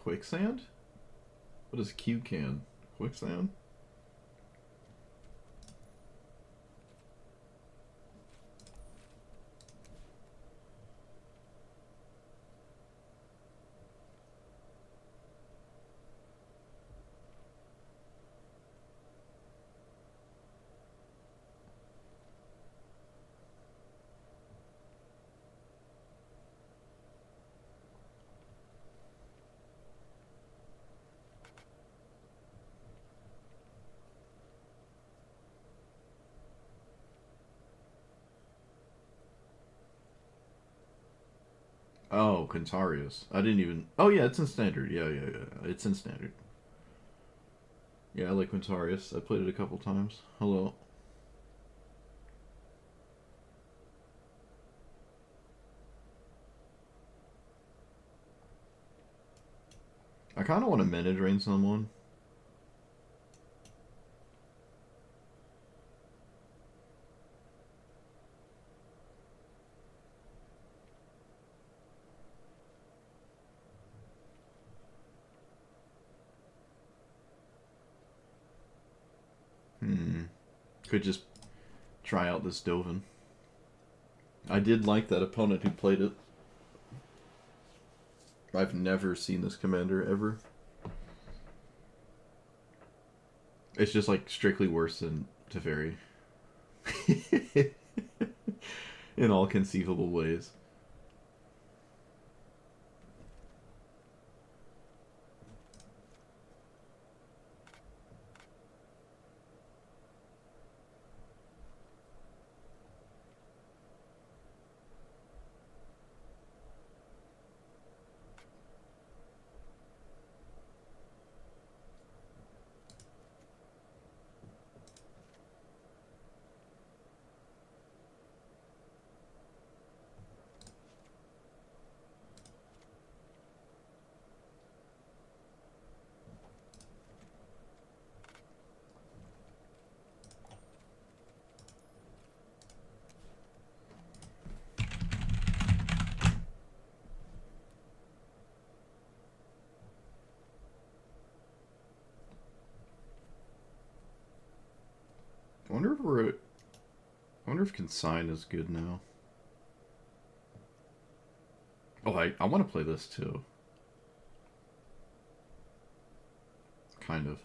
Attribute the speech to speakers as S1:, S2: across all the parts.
S1: Quicksand? What is Q-can? Quicksand? Oh, Quintarius. I didn't even. Oh yeah, it's in standard. Yeah. It's in standard. Yeah, I like Quintarius. I played it a couple times. Hello. I kind of want to mana drain someone. Hmm. Could just try out this Dovin. I did like that opponent who played it. I've never seen this commander ever. It's just like strictly worse than Teferi. In all conceivable ways. I wonder if we're. I wonder if Consign is good now. Oh, I want to play this too. Kind of.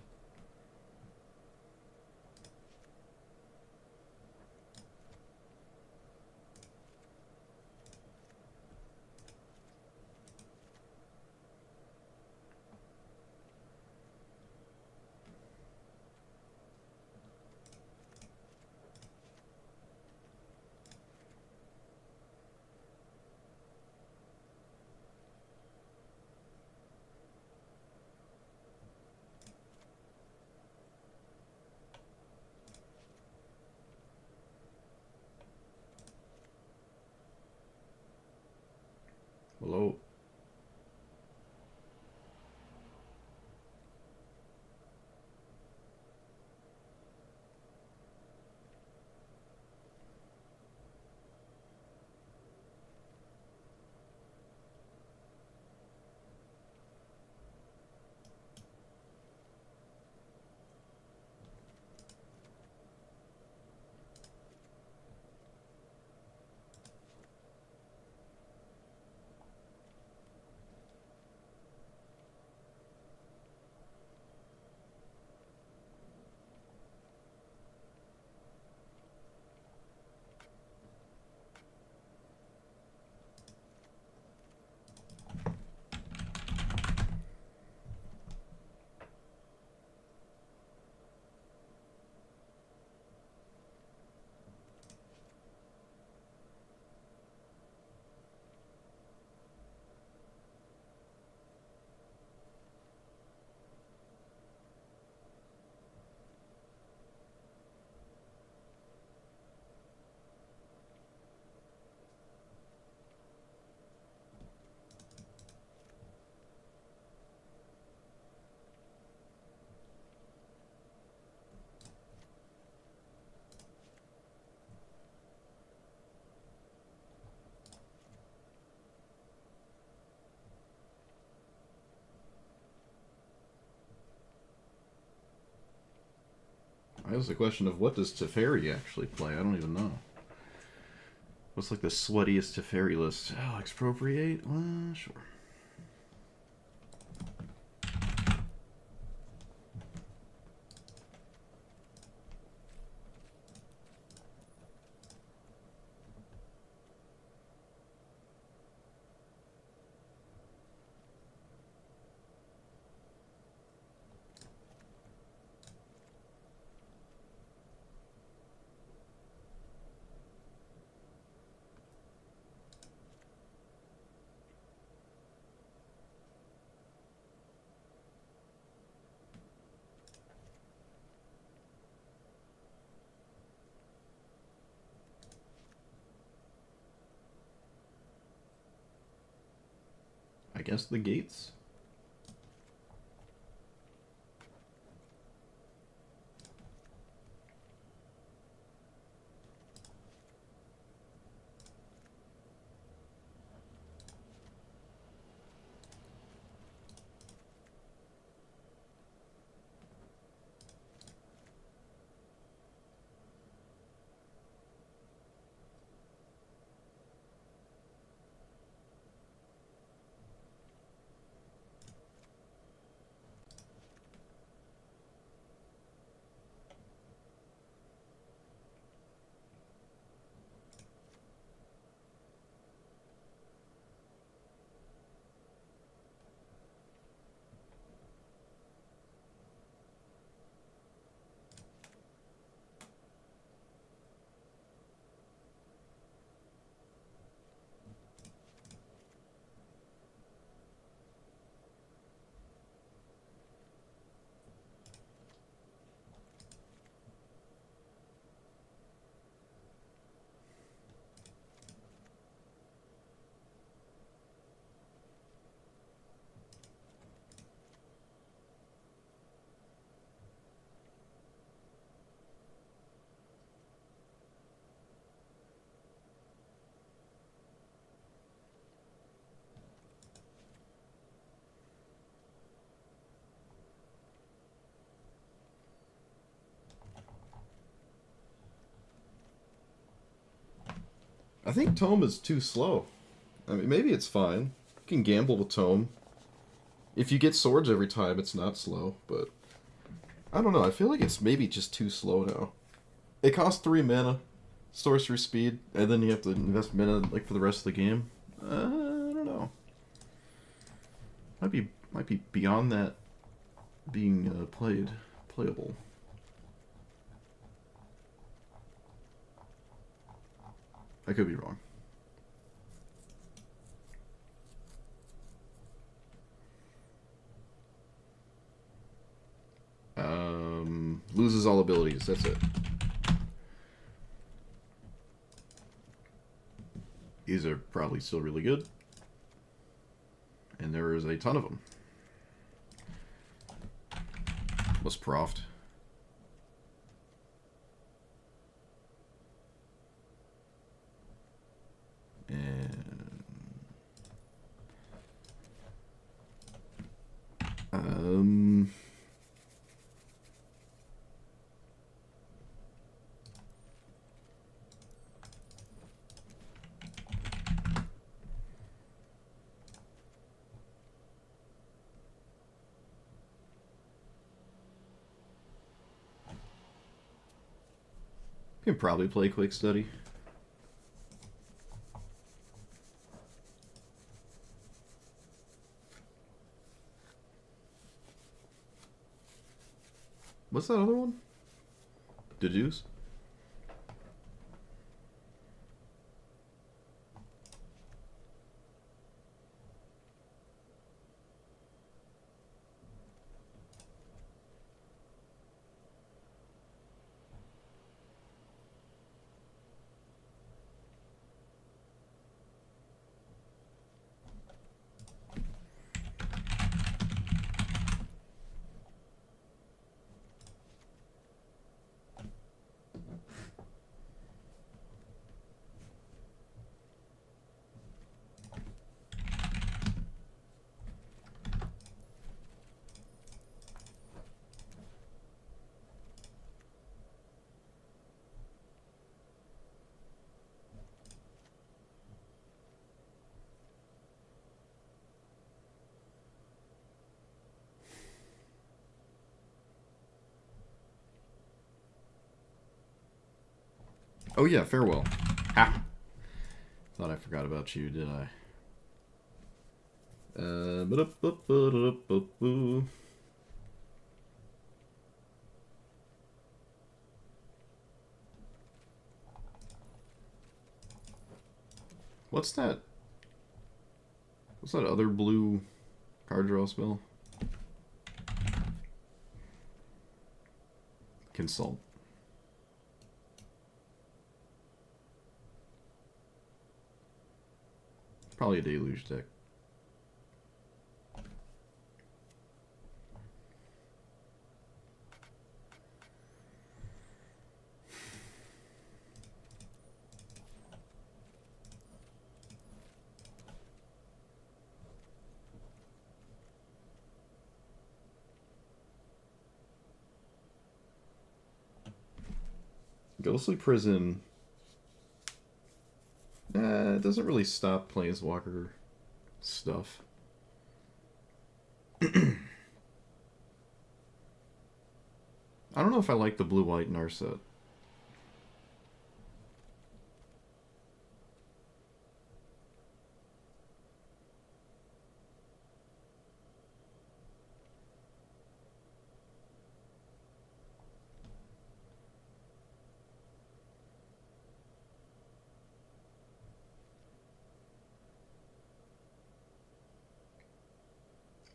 S1: I guess the question of what does Teferi actually play? I don't even know. What's like the sweatiest Teferi list? Oh, expropriate? Sure. I guess the gates? I think Tome is too slow. I mean, maybe it's fine. You can gamble with Tome. If you get swords every time, it's not slow, but I don't know. I feel like it's maybe just too slow now. It costs 3 mana, sorcery speed, and then you have to invest mana like for the rest of the game. I don't know. Might be beyond that being playable. I could be wrong. Loses all abilities. That's it. These are probably still really good. And there is a ton of them. What's Proft? And you can probably play Quick Study. What's that other one? Deduce? Oh yeah, farewell. Ha! Thought I forgot about you, did I? What's that? What's that other blue card draw spell? Consult. Probably a deluge deck. Ghostly Prison. It doesn't really stop Planeswalker stuff. I don't know if I like the blue-white Narset.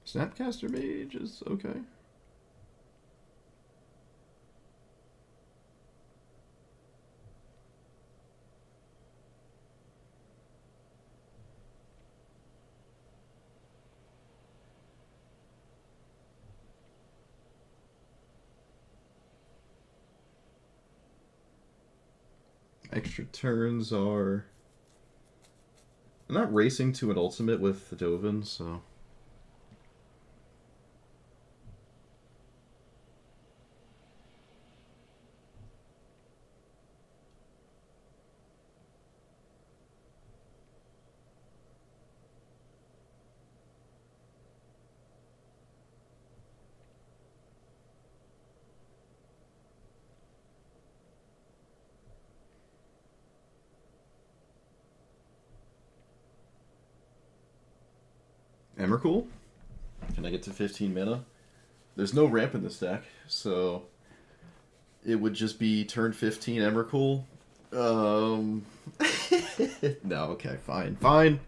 S1: Snapcaster Mage is okay. Extra turns are... I'm not racing to an ultimate with the Dovin, so... Emrakul? Can I get to 15 mana? There's no ramp in this deck, so it would just be turn 15 Emrakul. No, okay, fine. Fine.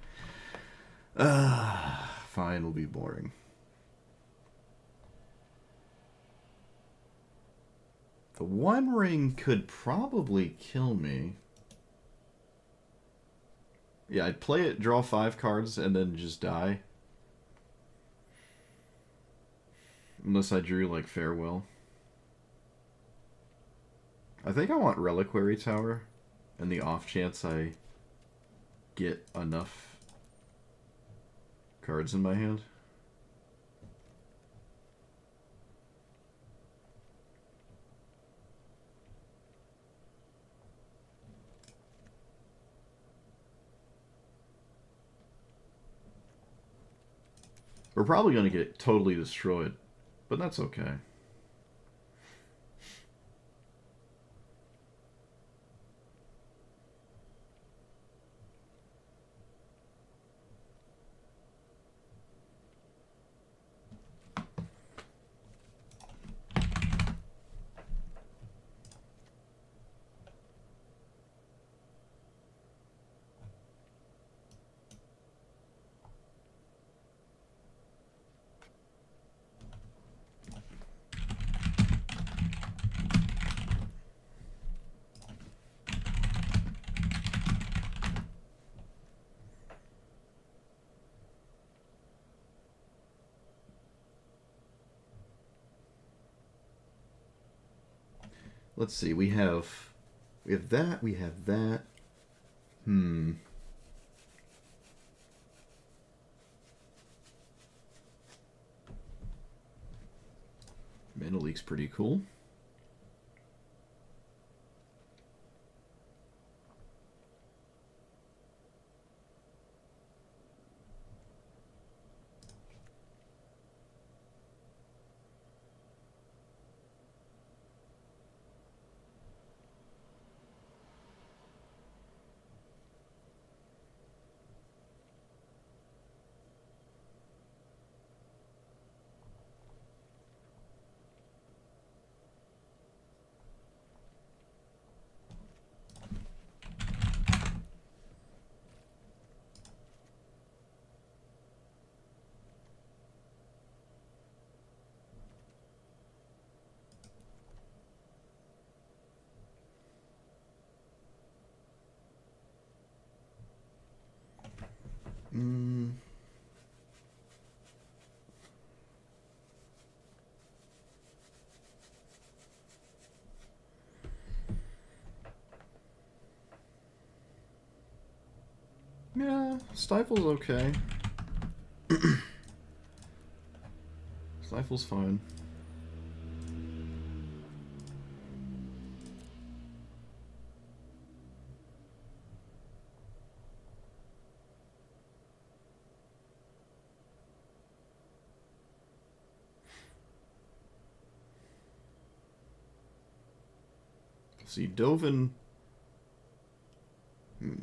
S1: Fine will be boring. The One Ring could probably kill me. Yeah, I'd play it, draw 5 cards, and then just die. Unless I drew, like, Farewell. I think I want Reliquary Tower, and the off chance I get enough cards in my hand. We're probably going to get totally destroyed, but that's okay. Let's see, we have that, we have that. Mana Leak's pretty cool. Mm. Yeah, Stifle's okay. Stifle's fine. See, Dovin. Hmm.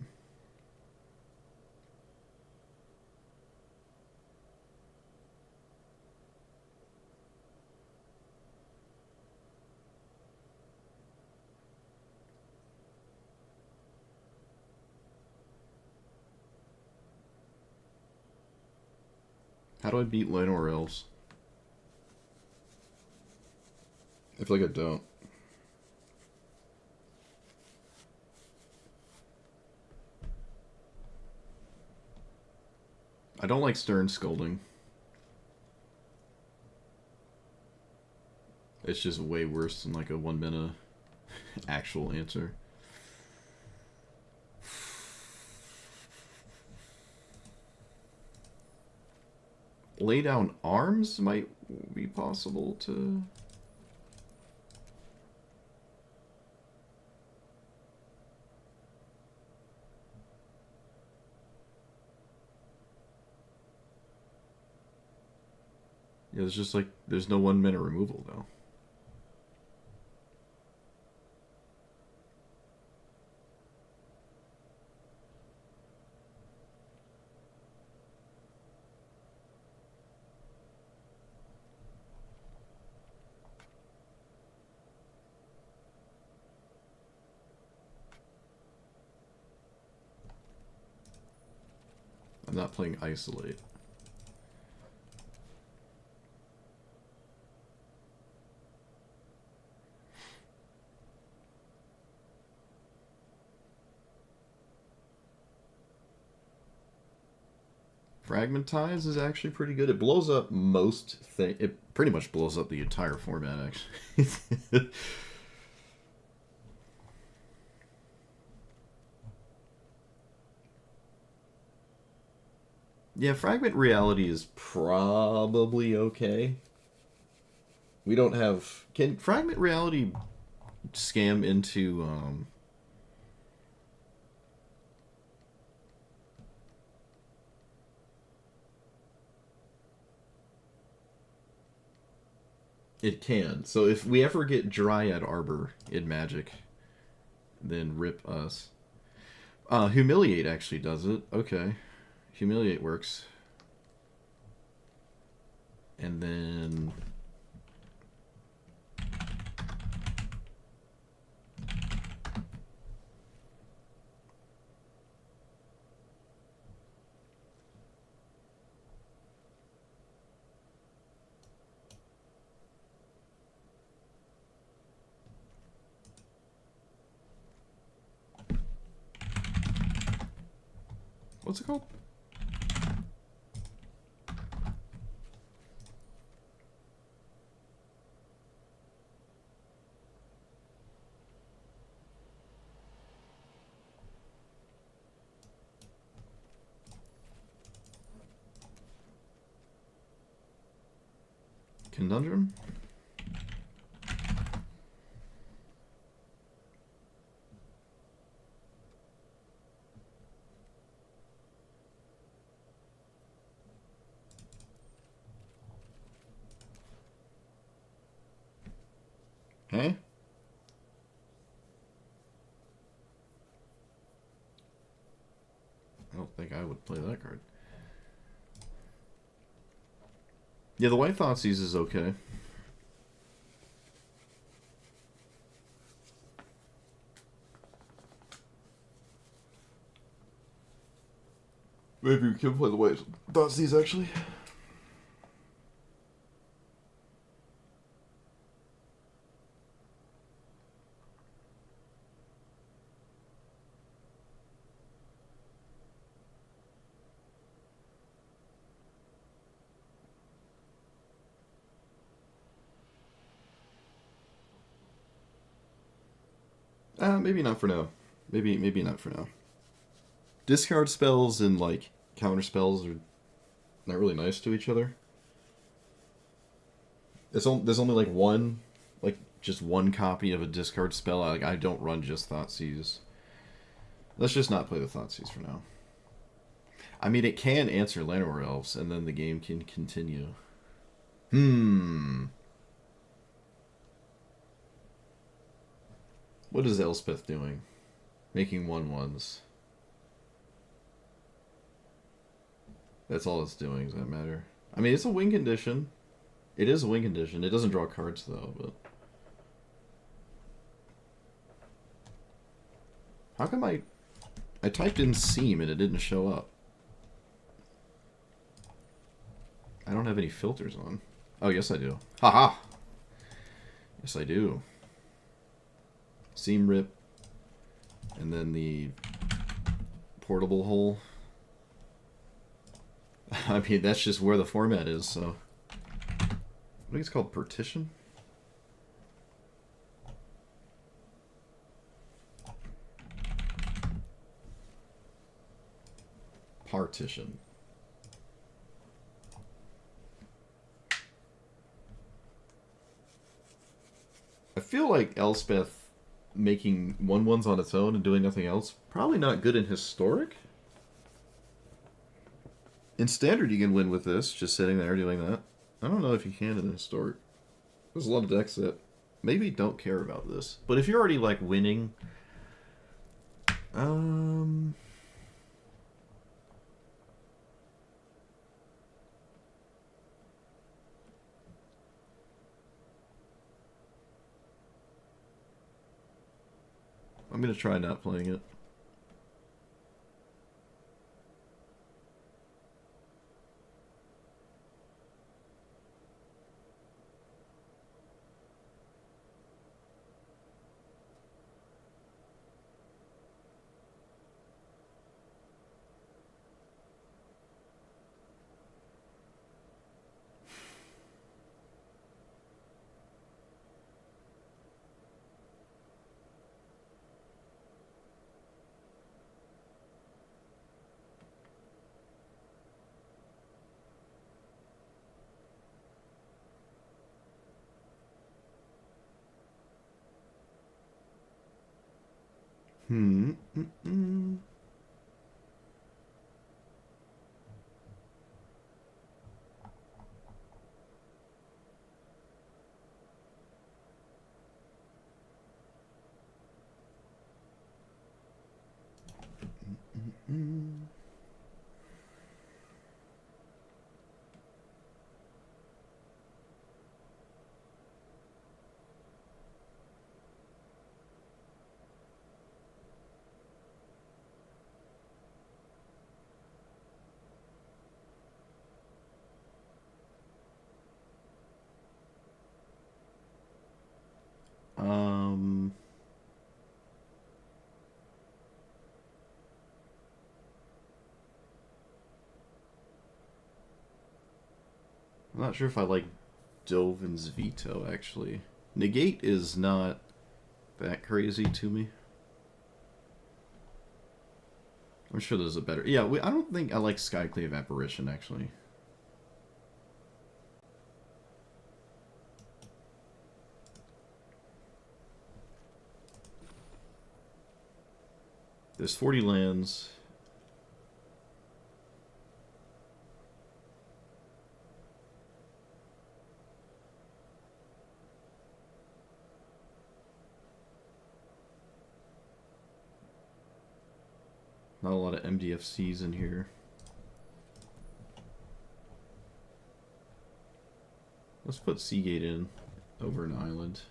S1: How do I beat Llanowar Elves? I feel like I don't. I don't like Stern Scolding. It's just way worse than like a 1 minute actual answer. Lay down arms might be possible to... Yeah, it's just like, there's no 1 minute removal though. I'm not playing Isolate. Fragmentize is actually pretty good. It blows up most things. It pretty much blows up the entire format, actually. Yeah, Fragment Reality is probably okay. We don't have... Can Fragment Reality scam into... It can. So if we ever get Dryad Arbor in Magic, then rip us. Humiliate actually does it. Okay. Humiliate works. And then... What's it called? Conundrum? Hey? I don't think I would play that card. Yeah, the White Thoughtseize is okay. Maybe we can play the White Thoughtseize, actually. Maybe not for now. Maybe not for now. Discard spells and like counter spells are not really nice to each other. There's only like one, like just one copy of a discard spell. Like I don't run just Thoughtseize. Let's just not play the Thoughtseize for now. I mean, it can answer Llanowar Elves, and then the game can continue. What is Elspeth doing? Making 1/1s. That's all it's doing. Does that matter? I mean, it's a win condition. It is a win condition. It doesn't draw cards, though, but... How come I typed in seam and it didn't show up? I don't have any filters on. Oh, yes I do. Haha! Yes I do. Seam rip. And then the portable hole. I mean, that's just where the format is, so... I think it's called partition. Partition. I feel like Elspeth making 1/1s on its own and doing nothing else, probably not good in Historic. In Standard you can win with this, just sitting there doing that. I don't know if you can in Historic. There's a lot of decks that maybe don't care about this. But if you're already, like, winning... I'm going to try not playing it. I'm not sure if I like Dovin's Veto, actually. Negate is not that crazy to me. I'm sure there's a better... Yeah, I don't think I like Skyclave Apparition, actually. There's 40 lands. Not a lot of MDFCs in here. Let's put Seagate in over an island.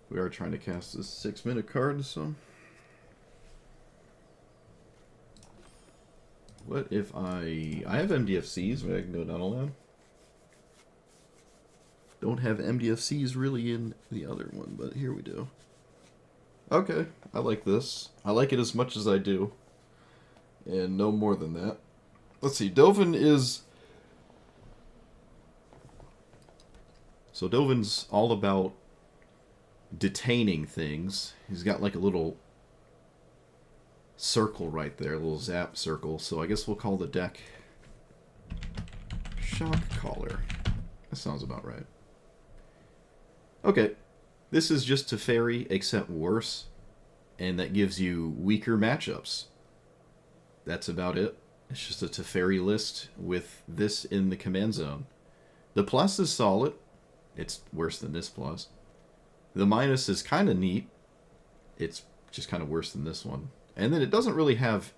S1: We are trying to cast this 6-minute card, so... What if I have MDFCs, but I can go down a land? Don't have MDFCs really in the other one, but here we do. Okay, I like this. I like it as much as I do. And no more than that. Let's see, Dovin is So Dovin's all about detaining things. He's got like a little circle right there, a little zap circle. So I guess we'll call the deck Shock Collar. That sounds about right. Okay, this is just Teferi except worse, and that gives you weaker matchups. That's about it. It's just a Teferi list with this in the command zone. The plus is solid. It's worse than this plus. The minus is kind of neat. It's just kind of worse than this one. And then it doesn't really have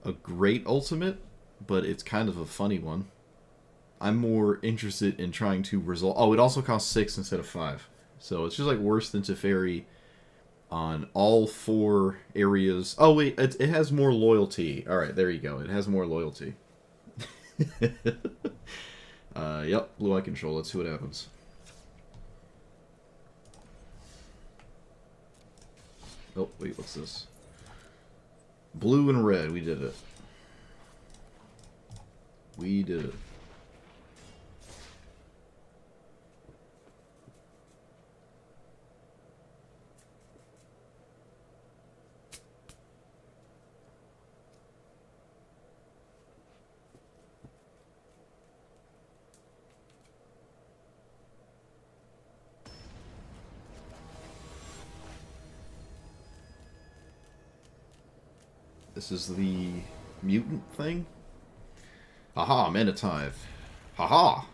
S1: a great ultimate, but it's kind of a funny one. I'm more interested in trying to resolve... Oh, it also costs 6 instead of 5. So it's just like worse than Teferi on all 4 areas. Oh, wait, it has more loyalty. Alright, there you go. It has more loyalty. Yep, blue eye control. Let's see what happens. Oh, wait, what's this? Blue and red. We did it. We did it. This is the mutant thing. Haha, Manative. Haha!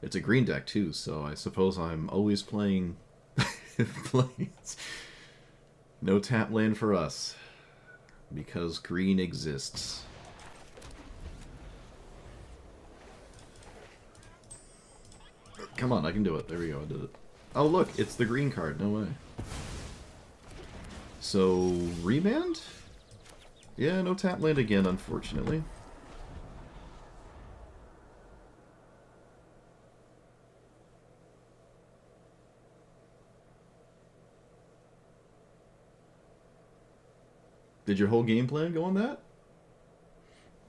S1: It's a green deck too, so I suppose I'm always playing... No tap land for us. Because green exists. Come on, I can do it. There we go, I did it. Oh look, it's the green card. No way. So, remand? Yeah, no tap land again, unfortunately. Did your whole game plan go on that?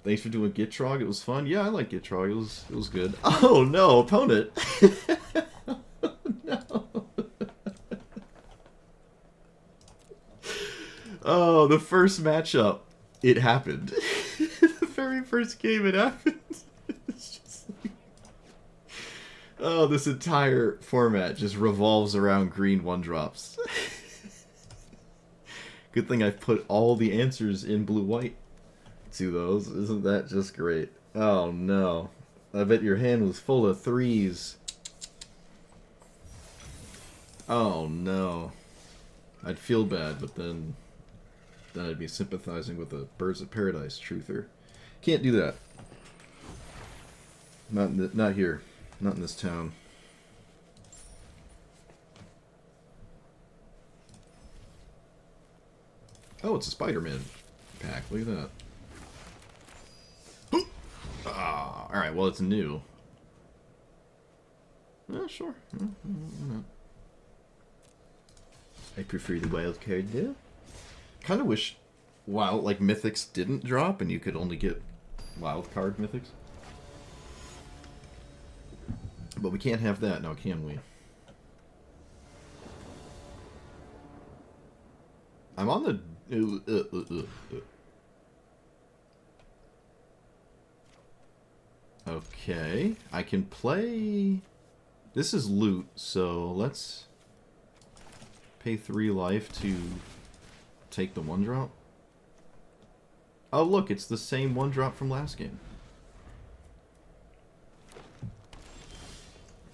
S1: Thanks for doing Gitrog, it was fun. Yeah, I like Gitrog, it was good. Oh no, opponent! No. Oh, the first matchup, it happened. The very first game it happened. It's just like... Oh, this entire format just revolves around green 1-drops. Good thing I've put all the answers in blue-white to those. Isn't that just great? Oh no. I bet your hand was full of 3s. Oh no. I'd feel bad, but then I'd be sympathizing with a Birds of Paradise truther. Can't do that. Not here. Not in this town. Oh, it's a Spider-Man pack. Look at that. Ah, alright, well, it's new. Sure. I prefer the wild card, though. Kind of wish like mythics didn't drop and you could only get wild card mythics. But we can't have that now, can we? I'm on the... Okay, I can play... This is loot, so let's pay 3 life to take the 1-drop. Oh look, it's the same 1-drop from last game.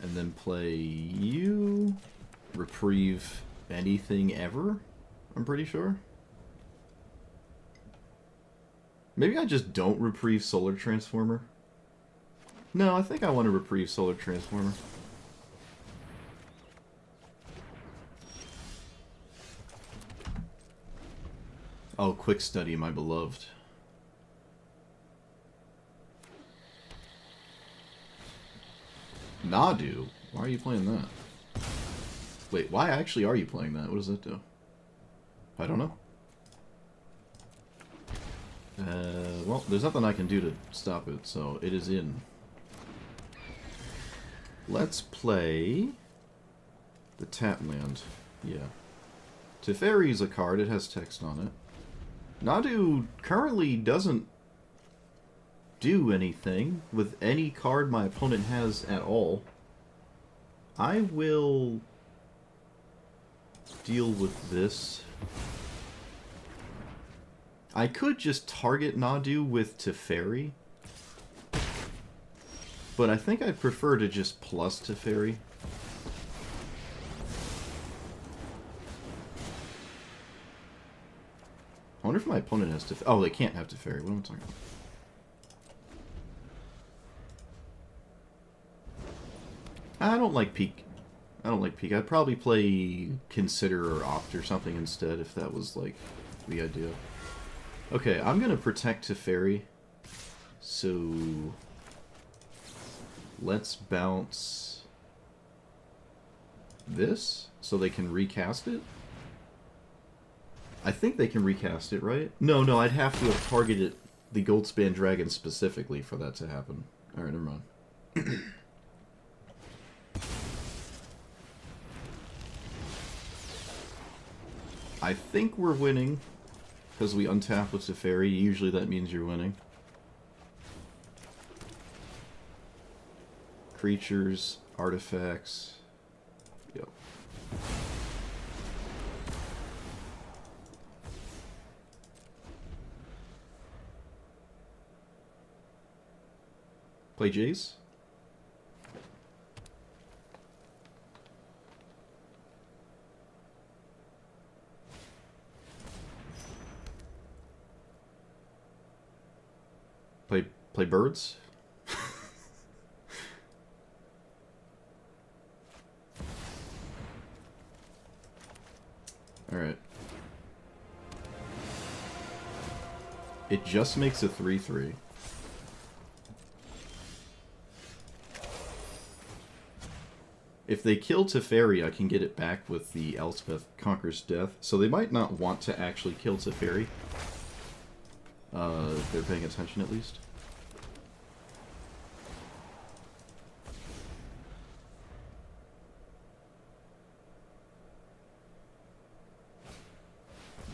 S1: And then play you. Reprieve anything ever, I'm pretty sure. Maybe I just don't reprieve Solar Transformer. No, I think I want to reprieve Solar Transformer. Oh, Quick Study, my beloved. Nadu? Why are you playing that? Wait, why actually are you playing that? What does that do? I don't know. Well, there's nothing I can do to stop it, so it is in. Let's play the Tapland. Yeah. Teferi is a card. It has text on it. Nadu currently doesn't do anything with any card my opponent has at all. I will deal with this. I could just target Nadu with Teferi, but I think I'd prefer to just plus Teferi. I wonder if my opponent has Teferi. Oh, they can't have Teferi. What am I talking about? I don't like Peak. I don't like Peak. I'd probably play Consider or Opt or something instead if that was, like, the idea. Okay, I'm gonna protect Teferi. So... let's bounce... this, so they can recast it? I think they can recast it, right? No, I'd have to have targeted the Goldspan Dragon specifically for that to happen. Alright, never mind. I think we're winning, because we untap with Teferi. Usually that means you're winning. Creatures, artifacts. Yep. Play Jace. Play birds. Alright. It just makes a 3/3. If they kill Teferi, I can get it back with the Elspeth Conquers Death. So they might not want to actually kill Teferi. If they're paying attention at least.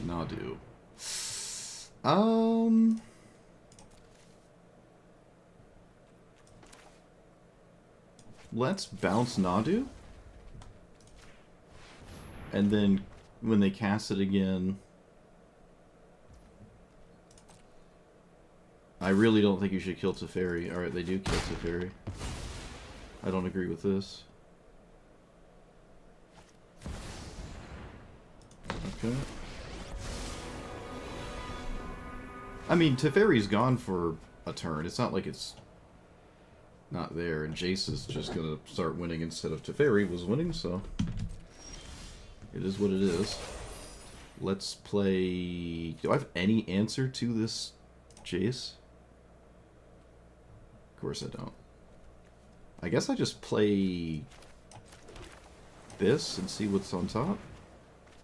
S1: Nadu. Let's bounce Nadu. And then when they cast it again... I really don't think you should kill Teferi. Alright, they do kill Teferi. I don't agree with this. Okay. I mean, Teferi's gone for a turn. It's not like it's not there, and Jace is just gonna start winning instead of Teferi was winning, so it is what it is. Let's play... Do I have any answer to this Jace? Of course I don't. I guess I just play this and see what's on top.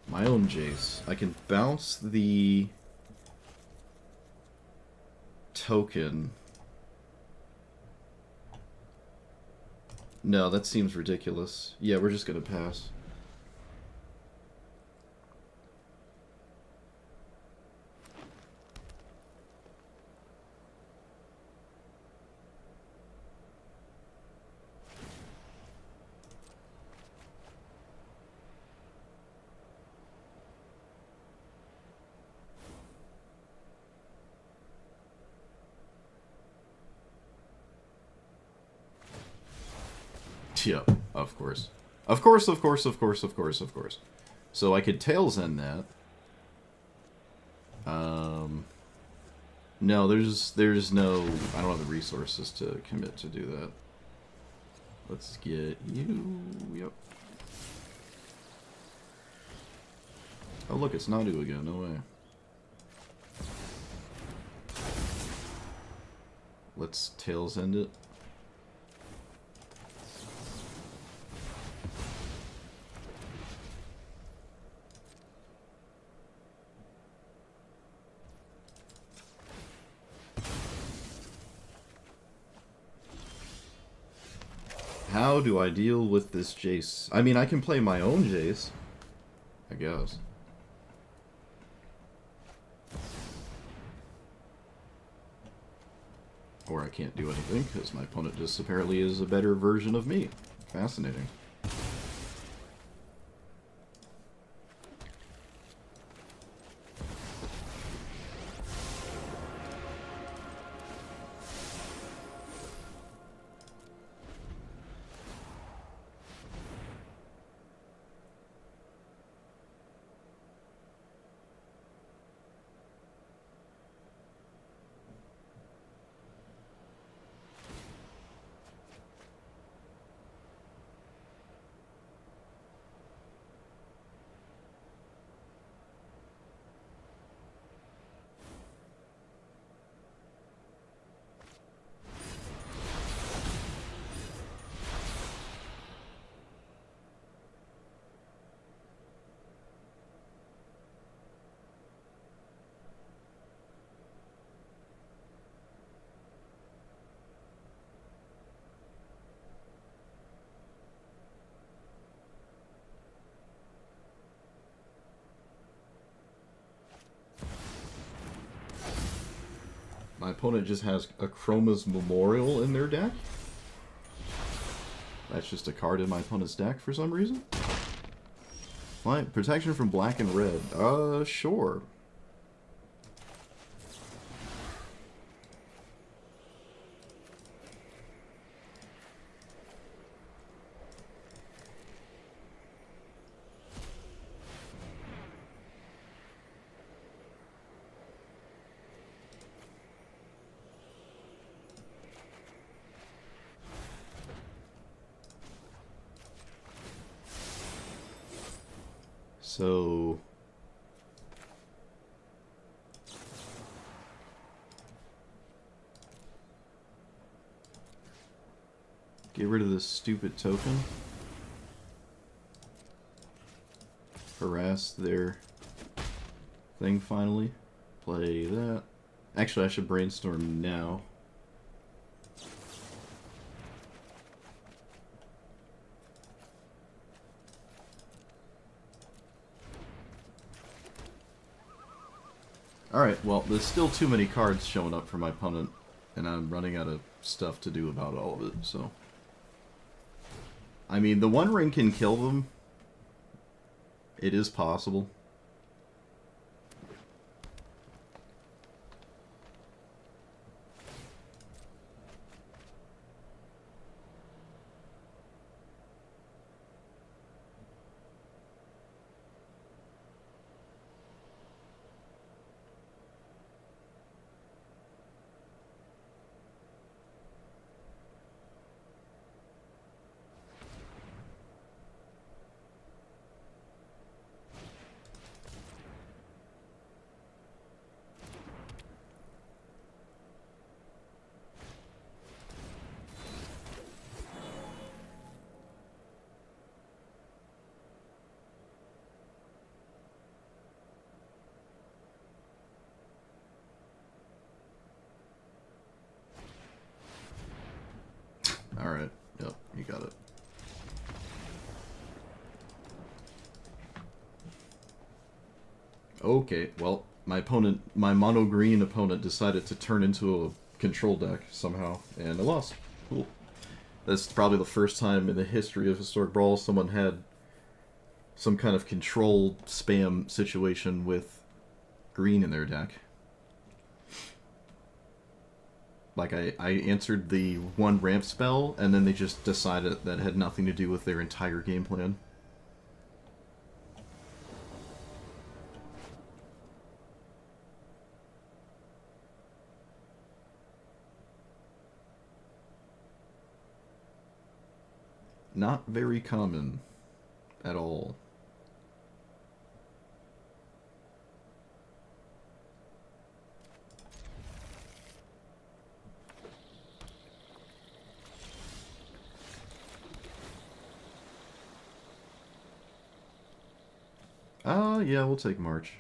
S1: My own Jace. I can bounce the token. No, that seems ridiculous. Yeah, we're just gonna pass. Yep, of course. Of course. So I could Tails End that. No, there's no... I don't have the resources to commit to do that. Let's get you... Yep. Oh look, it's Nadu again, no way. Let's Tails End it. How do I deal with this Jace? I mean, I can play my own Jace, I guess. Or I can't do anything, because my opponent just apparently is a better version of me. Fascinating. My opponent just has a Chroma's Memorial in their deck. That's just a card in my opponent's deck for some reason. Protection from black and red. Sure. So get rid of this stupid token. Harass their thing finally. Play that. Actually, I should brainstorm now. Alright, well, there's still too many cards showing up for my opponent, and I'm running out of stuff to do about all of it, so... I mean, the One Ring can kill them. It is possible. Alright, yep, you got it. Okay, well, my mono green opponent decided to turn into a control deck somehow, and I lost. Cool. That's probably the first time in the history of Historic Brawl someone had some kind of control spam situation with green in their deck. Like, I answered the one ramp spell, and then they just decided that had nothing to do with their entire game plan. Not very common at all. Yeah, we'll take March.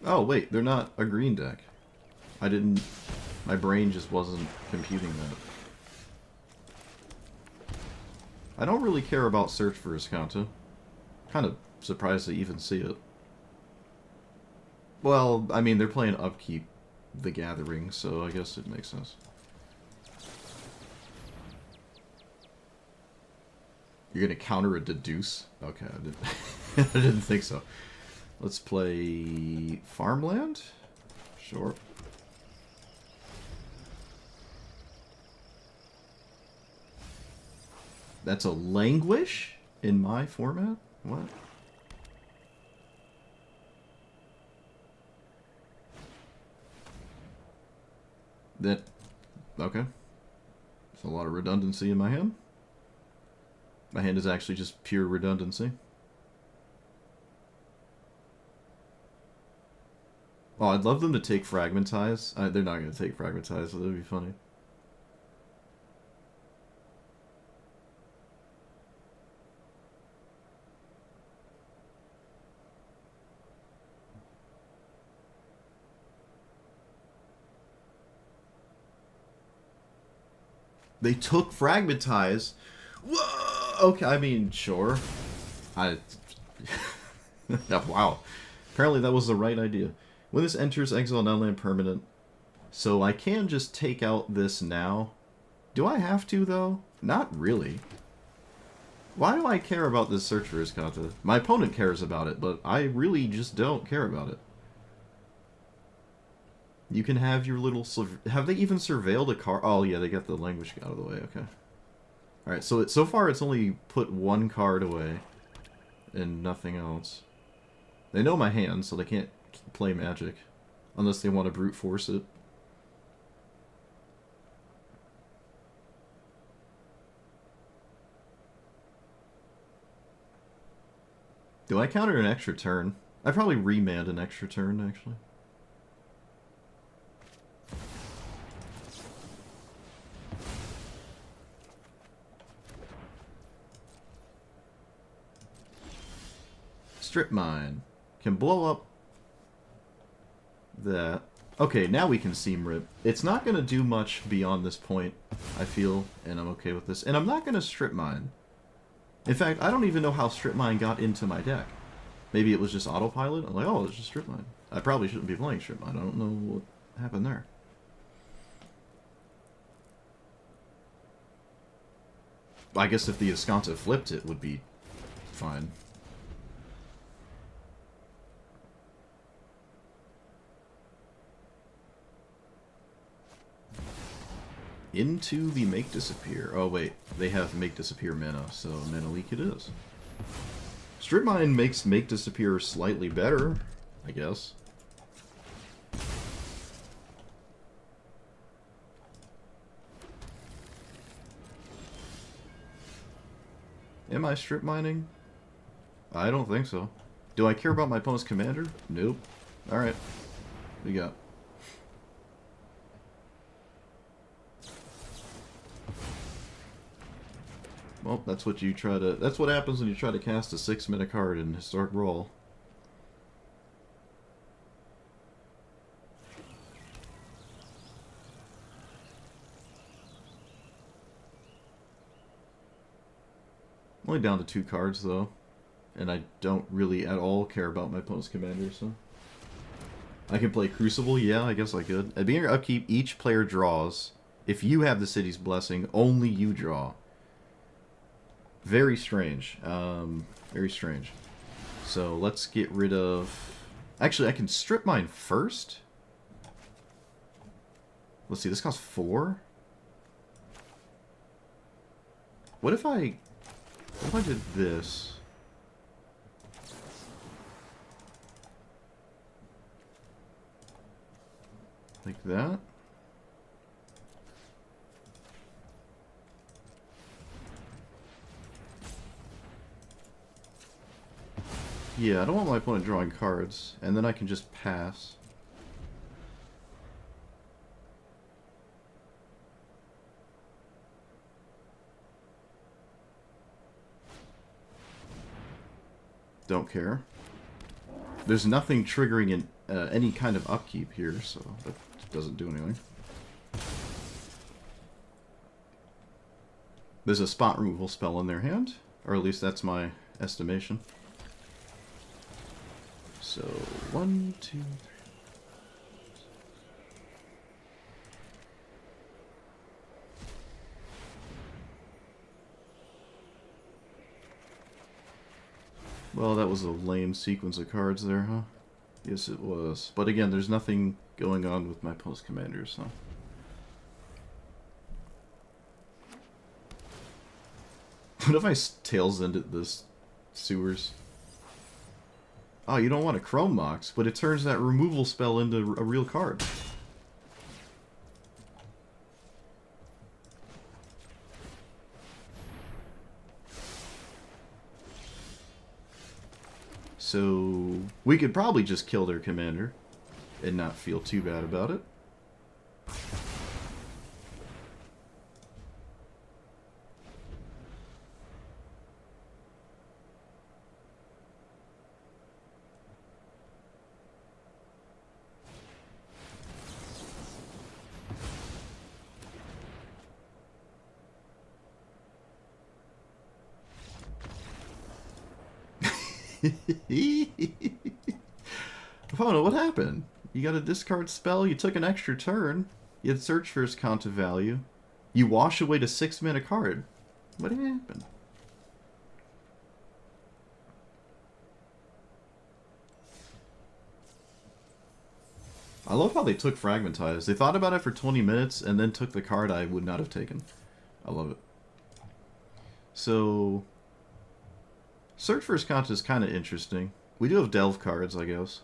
S1: Oh, wait, they're not a green deck. I didn't... My brain just wasn't computing that. I don't really care about Search for Escanta. Kind of surprised to even see it. Well, I mean, they're playing Upkeep the Gathering, so I guess it makes sense. You're gonna counter a Deduce? Okay, I didn't, I didn't think so. Let's play Farmland? Sure. That's a Languish in my format? What? That... Okay. There's a lot of redundancy in my hand. My hand is actually just pure redundancy. Oh, I'd love them to take Fragmentize. They're not going to take Fragmentize, so that would be funny. They took Fragmentize. Whoa! Okay, I mean, sure. Wow. Apparently that was the right idea. When this enters exile non-land permanent, so I can just take out this now. Do I have to, though? Not really. Why do I care about this Search for Escanta? My opponent cares about it, but I really just don't care about it. You can have your little... Have they even surveilled a card? Oh, yeah, they got the Language out of the way. Okay. Alright, so far it's only put one card away. And nothing else. They know my hand, so they can't play Magic. Unless they want to brute force it. Do I counter an extra turn? I probably remand an extra turn, actually. Strip Mine. Can blow up that. Okay, now we can Seam Rip. It's not going to do much beyond this point, I feel, and I'm okay with this. And I'm not going to Strip Mine. In fact, I don't even know how Strip Mine got into my deck. Maybe it was just autopilot? I'm like, oh, it's just Strip Mine. I probably shouldn't be playing Strip Mine. I don't know what happened there. I guess if the Escanta flipped it would be fine. Into the Make Disappear. Oh wait, they have Make Disappear mana, so Mana Leak it is. Strip Mine makes Make Disappear slightly better, I guess. Am I strip mining? I don't think so. Do I care about my opponent's commander? Nope. Alright. We got. Well, that's what you try to... That's what happens when you try to cast a 6-mana card in Historic Brawl. I'm only down to 2 cards, though. And I don't really at all care about my opponent's commander, so... I can play Crucible? Yeah, I guess I could. At the beginning of upkeep, each player draws. If you have the City's Blessing, only you draw. Very strange. Very strange. So let's get rid of... Actually, I can Strip Mine first? Let's see, this costs 4? What if I did this? Like that? Yeah, I don't want my opponent drawing cards, and then I can just pass. Don't care. There's nothing triggering any kind of upkeep here, so that doesn't do anything. There's a spot removal spell in their hand, or at least that's my estimation. So, 1, 2, 3. Well, that was a lame sequence of cards there, huh? Yes, it was. But again, there's nothing going on with my post commanders, so... What if I tails ended this sewers? Oh, you don't want a Chrome Mox, but it turns that removal spell into a real card. So, we could probably just kill their commander and not feel too bad about it. Opponent, what happened? You got a discard spell, you took an extra turn, you had search for its counter value, you wash away to 6-mana card. What happened? I love how they took Fragmentize. They thought about it for 20 minutes and then took the card I would not have taken. I love it. So... Search for its counter is kind of interesting. We do have delve cards, I guess.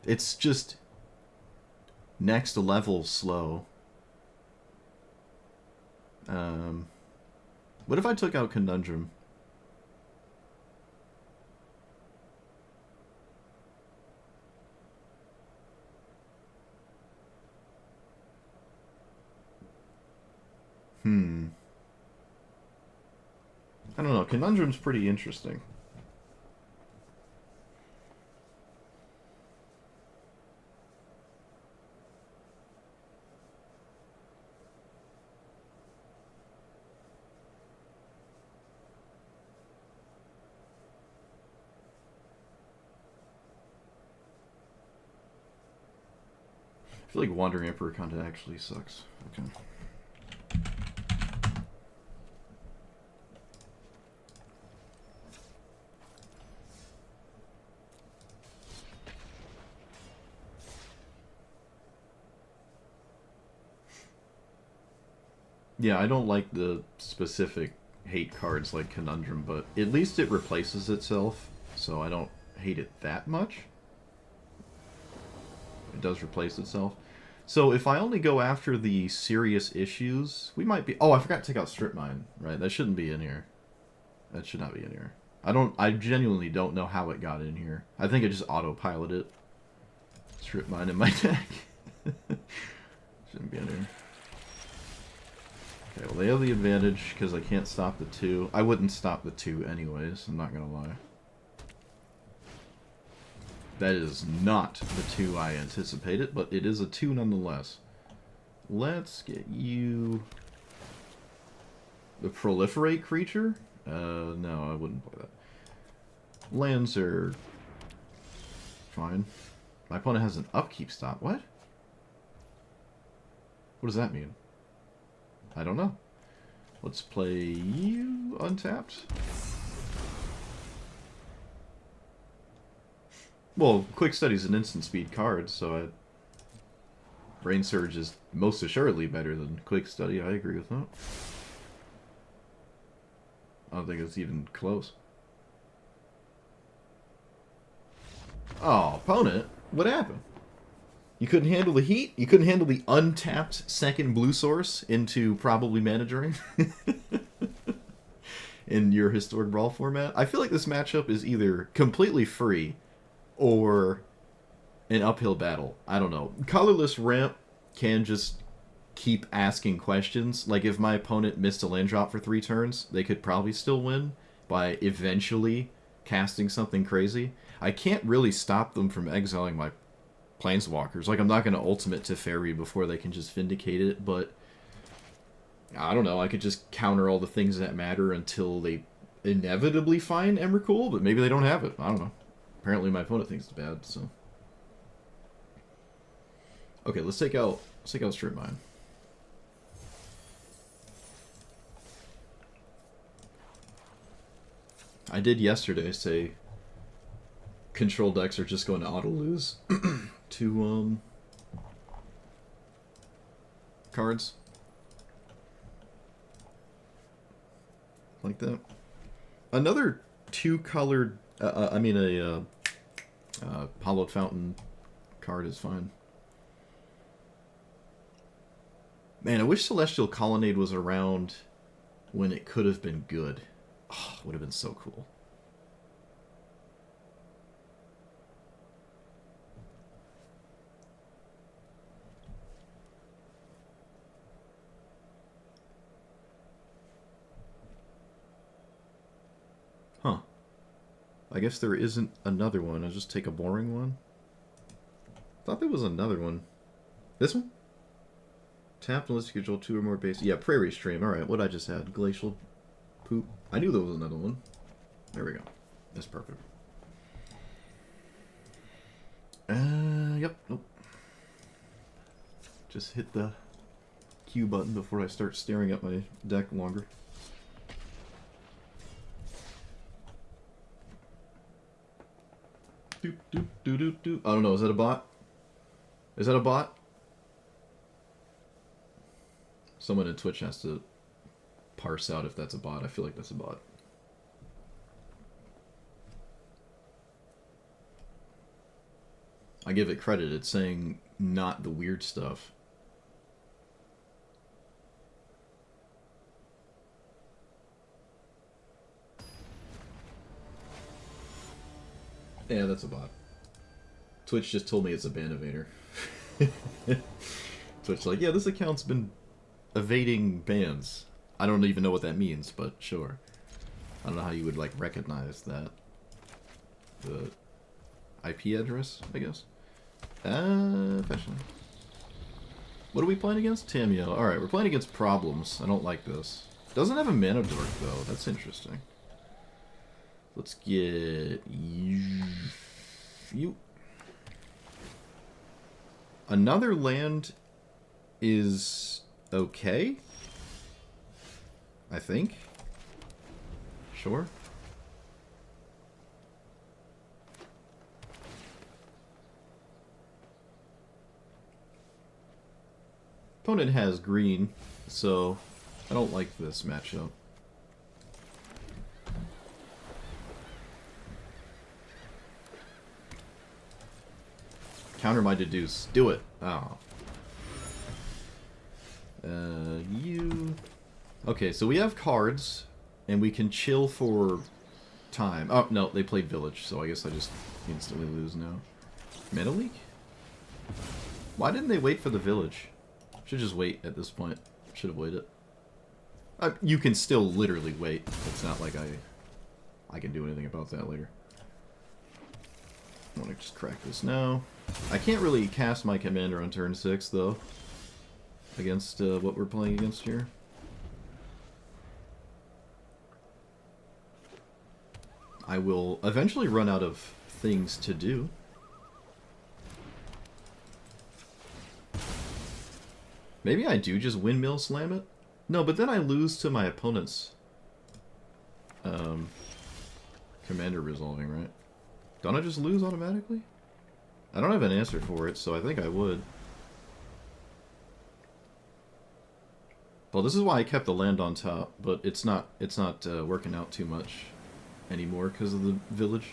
S1: It's just next level slow. What if I took out Conundrum? I don't know. Conundrum's pretty interesting. I feel like Wandering Emperor kind of actually sucks. Okay. Yeah, I don't like the specific hate cards like Conundrum, but at least it replaces itself, so I don't hate it that much. It does replace itself. So if I only go after the serious issues, we might be... Oh, I forgot to take out Strip Mine, right? That shouldn't be in here. That should not be in here. I genuinely don't know how it got in here. I think I just autopiloted it. Strip Mine in my deck. Shouldn't be in here. Okay, well they have the advantage because I can't stop the 2. I wouldn't stop the 2 anyways, I'm not gonna lie. That is not the 2 I anticipated, but it is a 2 nonetheless. Let's get you... The Proliferate creature? No, I wouldn't play that. Lands are... fine. My opponent has an upkeep stop. What? What does that mean? I don't know. Let's play you untapped. Well, Quick Study is an instant speed card, so Brain Surge is most assuredly better than Quick Study. I agree with that. I don't think it's even close. Oh, opponent, what happened? You couldn't handle the heat? You couldn't handle the untapped second blue source into probably Mana Drain? In your Historic Brawl format? I feel like this matchup is either completely free or an uphill battle. I don't know. Colorless Ramp can just keep asking questions. Like, if my opponent missed a land drop for 3 turns, they could probably still win by eventually casting something crazy, I can't really stop them from exiling my planeswalkers. Like, I'm not going to ultimate Teferi before they can just vindicate it, but I don't know, I could just counter all the things that matter until they inevitably find Emrakul, but maybe they don't have it. I don't know. Apparently my opponent thinks it's bad, so. Okay, let's take out Strip Mine. I did yesterday say control decks are just going to auto lose to cards like that. Another two-colored, Hollowed Fountain card is fine. Man, I wish Celestial Colonnade was around when it could have been good. Oh, would have been so cool. Huh. I guess there isn't another one. I'll just take a boring one. Thought there was another one. This one? Tap unless you control 2 or more base. Yeah, Prairie Stream. Alright, what I just had. Glacial Poop. I knew there was another one. There we go. That's perfect. Yep. Nope. Just hit the Q button before I start staring at my deck longer. Doop, doop, doop, doop, doop. I don't know. Is that a bot? Is that a bot? Someone in Twitch has to parse out if that's a bot. I feel like that's a bot. I give it credit. It's saying not the weird stuff. Yeah, that's a bot. Twitch just told me it's a ban evader. Twitch like, yeah, this account's been evading bans. I don't even know what that means, but sure. I don't know how you would, like, recognize that. The IP address, I guess. Fashion. What are we playing against? Tamio. Alright, we're playing against Problems. I don't like this. Doesn't have a mana dork, though. That's interesting. Let's get you. Another land is okay, I think. Sure. Opponent has green, so I don't like this matchup. Counter my deduce. Do it. Oh. You... Okay, so we have cards, and we can chill for time. Oh, no, they played Village, so I guess I just instantly lose now. Meta League? Why didn't they wait for the Village? Should just wait at this point. Should have waited. You can still literally wait. It's not like I can do anything about that later. I want to just crack this now. I can't really cast my commander on turn 6, though. Against what we're playing against here. I will eventually run out of things to do. Maybe I do just windmill slam it? No, but then I lose to my opponent's commander resolving, right? Don't I just lose automatically? I don't have an answer for it, so I think I would. Well, this is why I kept the land on top, but it's not working out too much anymore because of the Village.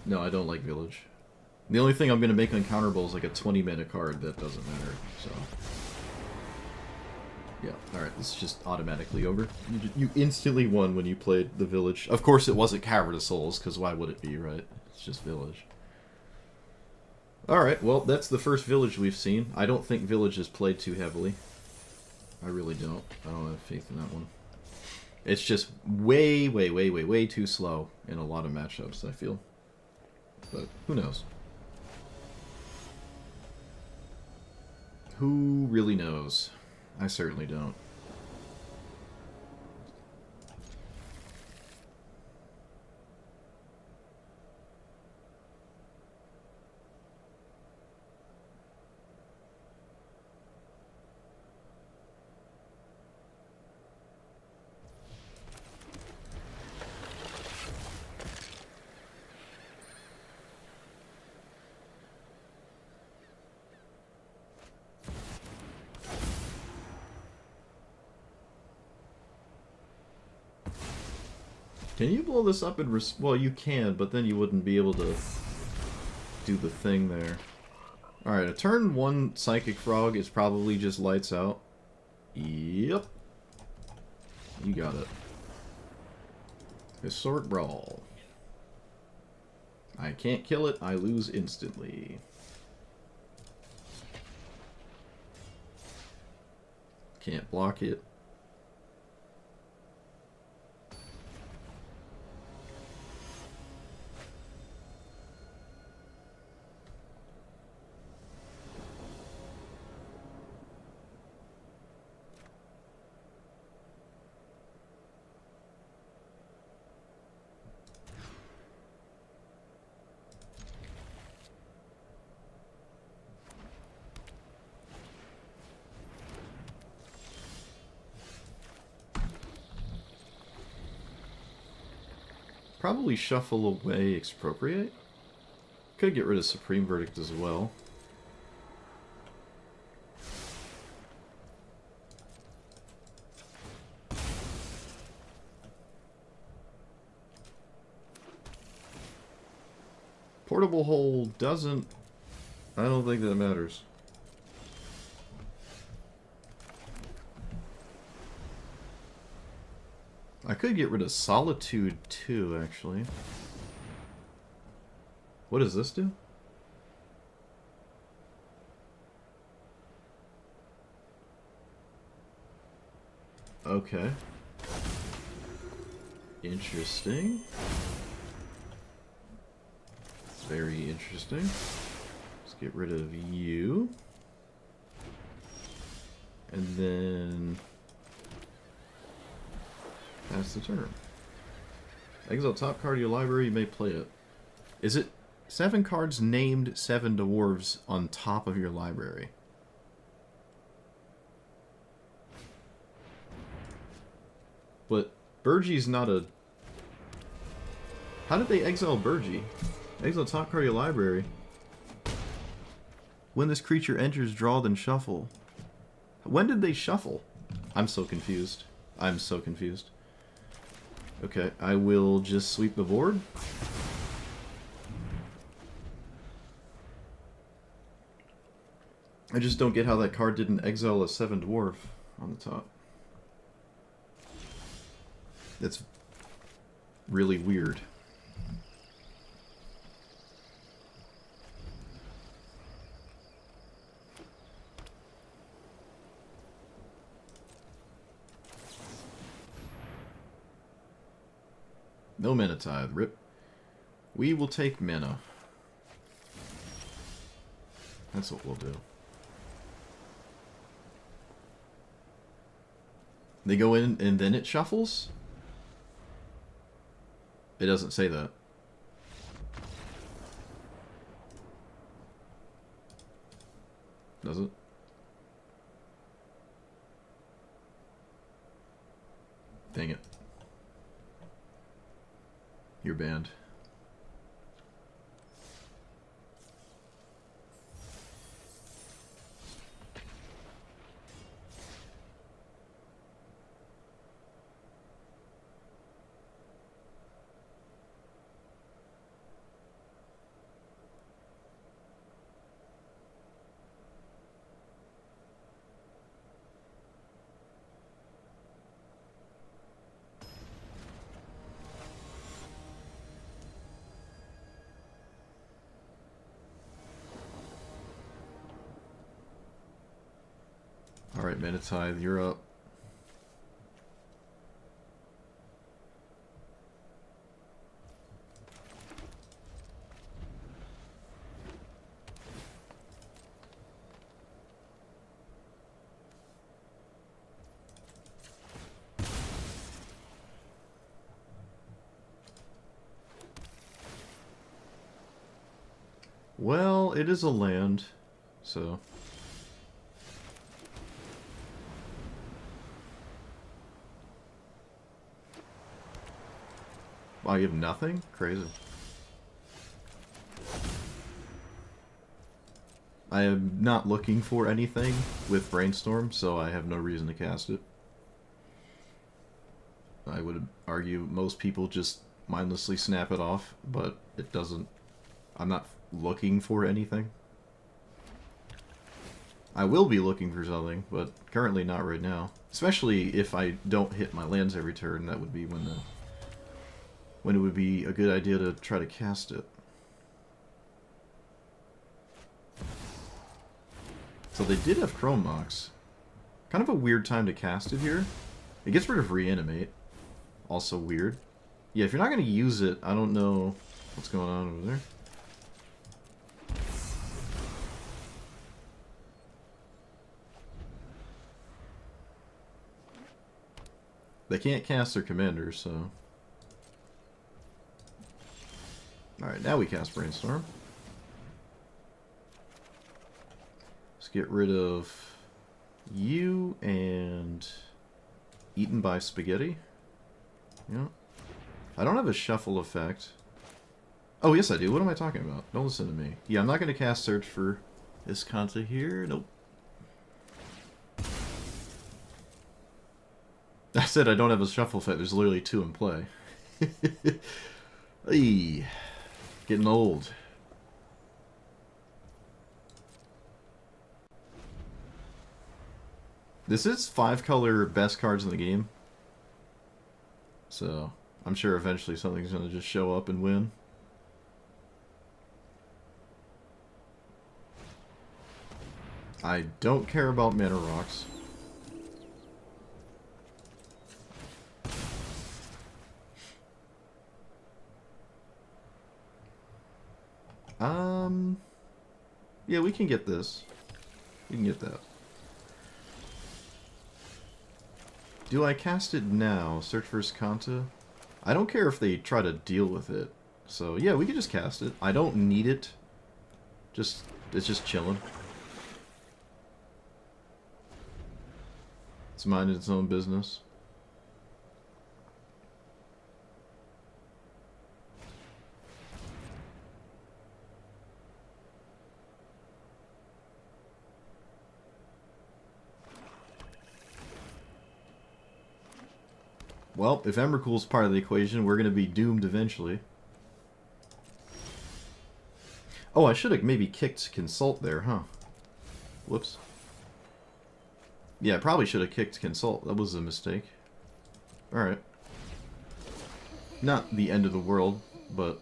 S1: No, I don't like Village. The only thing I'm going to make uncounterable is like a 20-mana card that doesn't matter, so... Yeah, alright, this is just automatically over. You instantly won when you played the Village. Of course it wasn't Cavern of Souls, because why would it be, right? It's just Village. Alright, well, that's the first Village we've seen. I don't think Village is played too heavily. I really don't. I don't have faith in that one. It's just way, way, way, way, way too slow in a lot of matchups, I feel. But who knows? Who really knows? I certainly don't. Can you blow this up and well, you can, but then you wouldn't be able to do the thing there. Alright, a turn 1 Psychic Frog is probably just lights out. Yep. You got it. Historic Brawl. I can't kill it, I lose instantly. Can't block it. Probably shuffle away Expropriate. Could get rid of Supreme Verdict as well. Portable Hole doesn't... I don't think that matters. I could get rid of Solitude too, actually. What does this do? Okay. Interesting. Very interesting. Let's get rid of you. And then... pass the turn. Exile top card of your library, you may play it. Is it 7 cards named 7 dwarves on top of your library? But Burgie's not a... How did they exile Burgie? Exile top card of your library. When this creature enters, draw, then shuffle. When did they shuffle? I'm so confused. I'm so confused. Okay, I will just sweep the board. I just don't get how that card didn't exile a 7 dwarf on the top. That's really weird. No mana tithe, rip. We will take mana. That's what we'll do. They go in and then it shuffles? It doesn't say that. Does it? Dang it. You're banned. Alright, Mana Tithe, you're up. Well, it is a land, so... Wow, you have nothing? Crazy. I am not looking for anything with Brainstorm, so I have no reason to cast it. I would argue most people just mindlessly snap it off, but it doesn't... I'm not looking for anything. I will be looking for something, but currently not right now. Especially if I don't hit my lands every turn, that would be when it would be a good idea to try to cast it. So they did have Chrome Mox. Kind of a weird time to cast it here. It gets rid of Reanimate. Also weird. Yeah, if you're not going to use it, I don't know what's going on over there. They can't cast their commanders, so... Alright, now we cast Brainstorm. Let's get rid of you and Eaten by Spaghetti. Yeah. I don't have a shuffle effect. Oh, yes I do. What am I talking about? Don't listen to me. Yeah, I'm not going to cast Search for Iskanta here. Nope. I said I don't have a shuffle effect. There's literally 2 in play. Hey, getting old. This is 5-color best cards in the game. So, I'm sure eventually something's going to just show up and win. I don't care about mana rocks. Yeah, we can get this. We can get that. Do I cast it now? Search for Iskanta? I don't care if they try to deal with it. So, yeah, we can just cast it. I don't need it. It's just chilling. It's minding its own business. Well, if Emrakul's part of the equation, we're going to be doomed eventually. Oh, I should have maybe kicked Consult there, huh? Whoops. Yeah, I probably should have kicked Consult. That was a mistake. Alright. Not the end of the world, but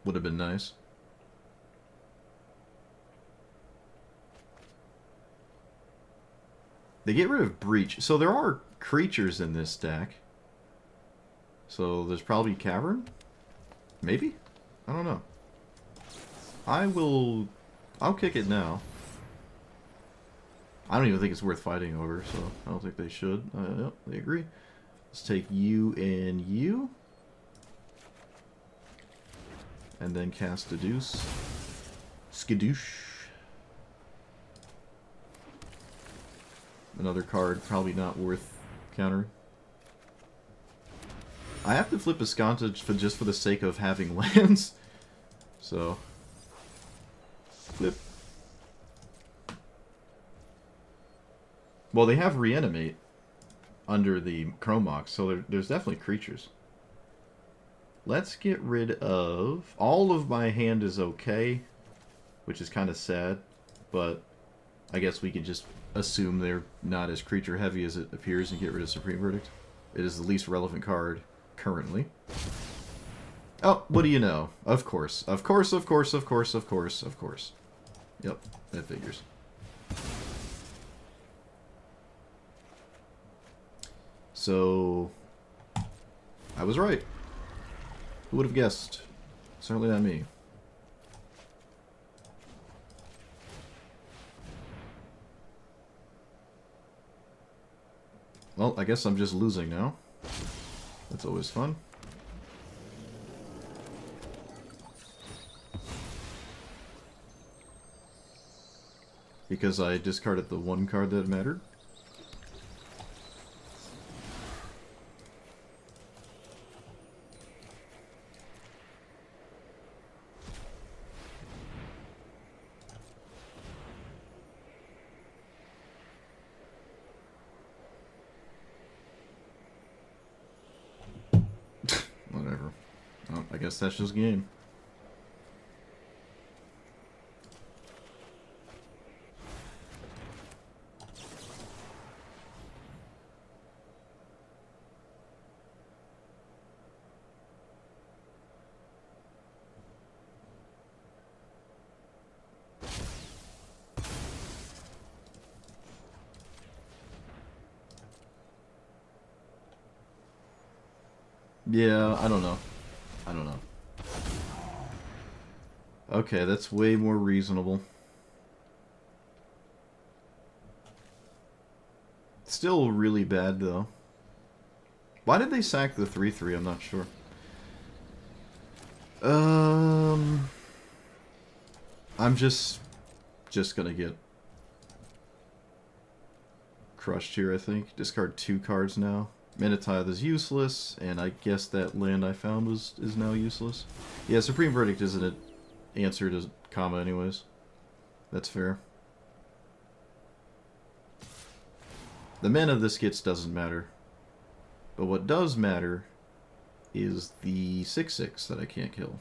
S1: would have been nice. They get rid of Breach. So there are creatures in this deck. So there's probably Cavern? Maybe? I don't know. I'll kick it now. I don't even think it's worth fighting over, so I don't think they should. Yep, they agree. Let's take you and you. And then cast a Deuce. Skadoosh. Another card, probably not worth countering. I have to flip Iskanta just for the sake of having lands. So, flip. Well, they have Reanimate under the Chrome Mox, so there's definitely creatures. Let's get rid of... All of my hand is okay, which is kind of sad, but I guess we could just assume they're not as creature heavy as it appears and get rid of Supreme Verdict. It is the least relevant card currently. Oh, what do you know? Of course. Of course, of course, of course, of course, of course. Yep, that figures. So, I was right. Who would have guessed? Certainly not me. Well, I guess I'm just losing now. That's always fun. because I discarded the one card that mattered. Whatever. Oh, I guess that's just game. Yeah, I don't know. I don't know. Okay, that's way more reasonable. Still really bad, though. Why did they sack the 3-3? I'm not sure. I'm just gonna get crushed here, I think. Discard 2 cards now. Mana Tithe is useless, and I guess that land I found is now useless. Yeah, Supreme Verdict isn't an answer to comma anyways. That's fair. The mana this gets doesn't matter. But what does matter is the 6/6 that I can't kill.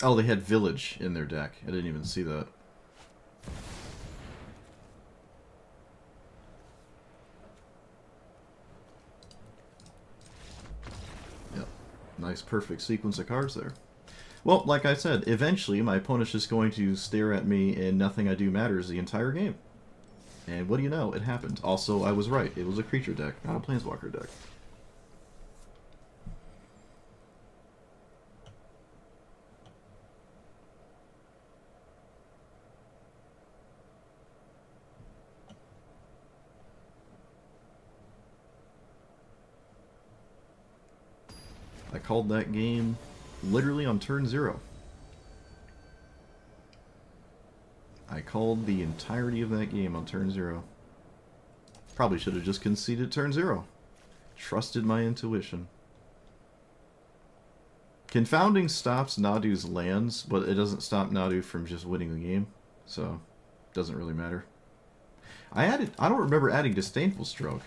S1: Oh, they had Village in their deck. I didn't even see that. Yep. Nice, perfect sequence of cards there. Well, like I said, eventually my opponent's just going to stare at me and nothing I do matters the entire game. And what do you know? It happened. Also, I was right. It was a creature deck, not a planeswalker deck. I called that game literally on turn 0. I called the entirety of that game on turn 0. Probably should have just conceded turn 0. Trusted my intuition. Confounding stops Nadu's lands, but it doesn't stop Nadu from just winning the game. So, it doesn't really matter. I don't remember adding Disdainful Stroke.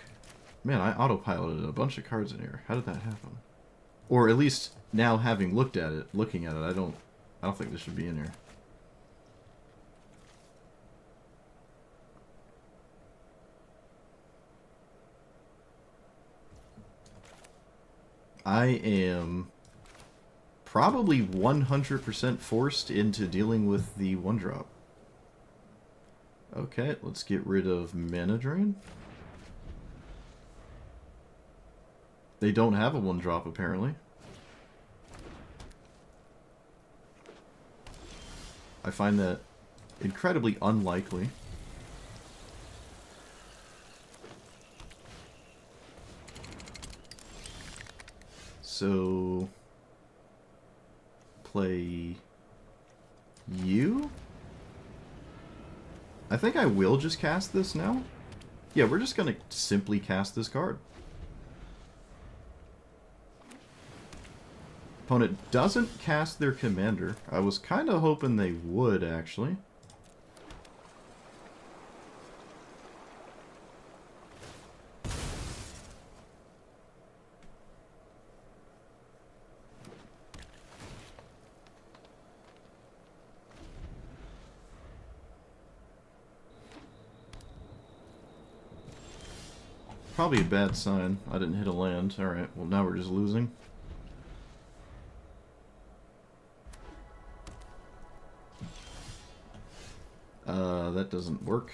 S1: Man, I autopiloted a bunch of cards in here. How did that happen? Or at least now having looking at it, I don't think this should be in here. I am probably 100% forced into dealing with the 1-drop. Okay, let's get rid of Mana Drain. They don't have a 1-drop, apparently. I find that incredibly unlikely. So, play you? I think I will just cast this now. Yeah, we're just going to simply cast this card. Opponent doesn't cast their commander. I was kind of hoping they would, actually. Probably a bad sign. I didn't hit a land. Alright, well now we're just losing. That doesn't work.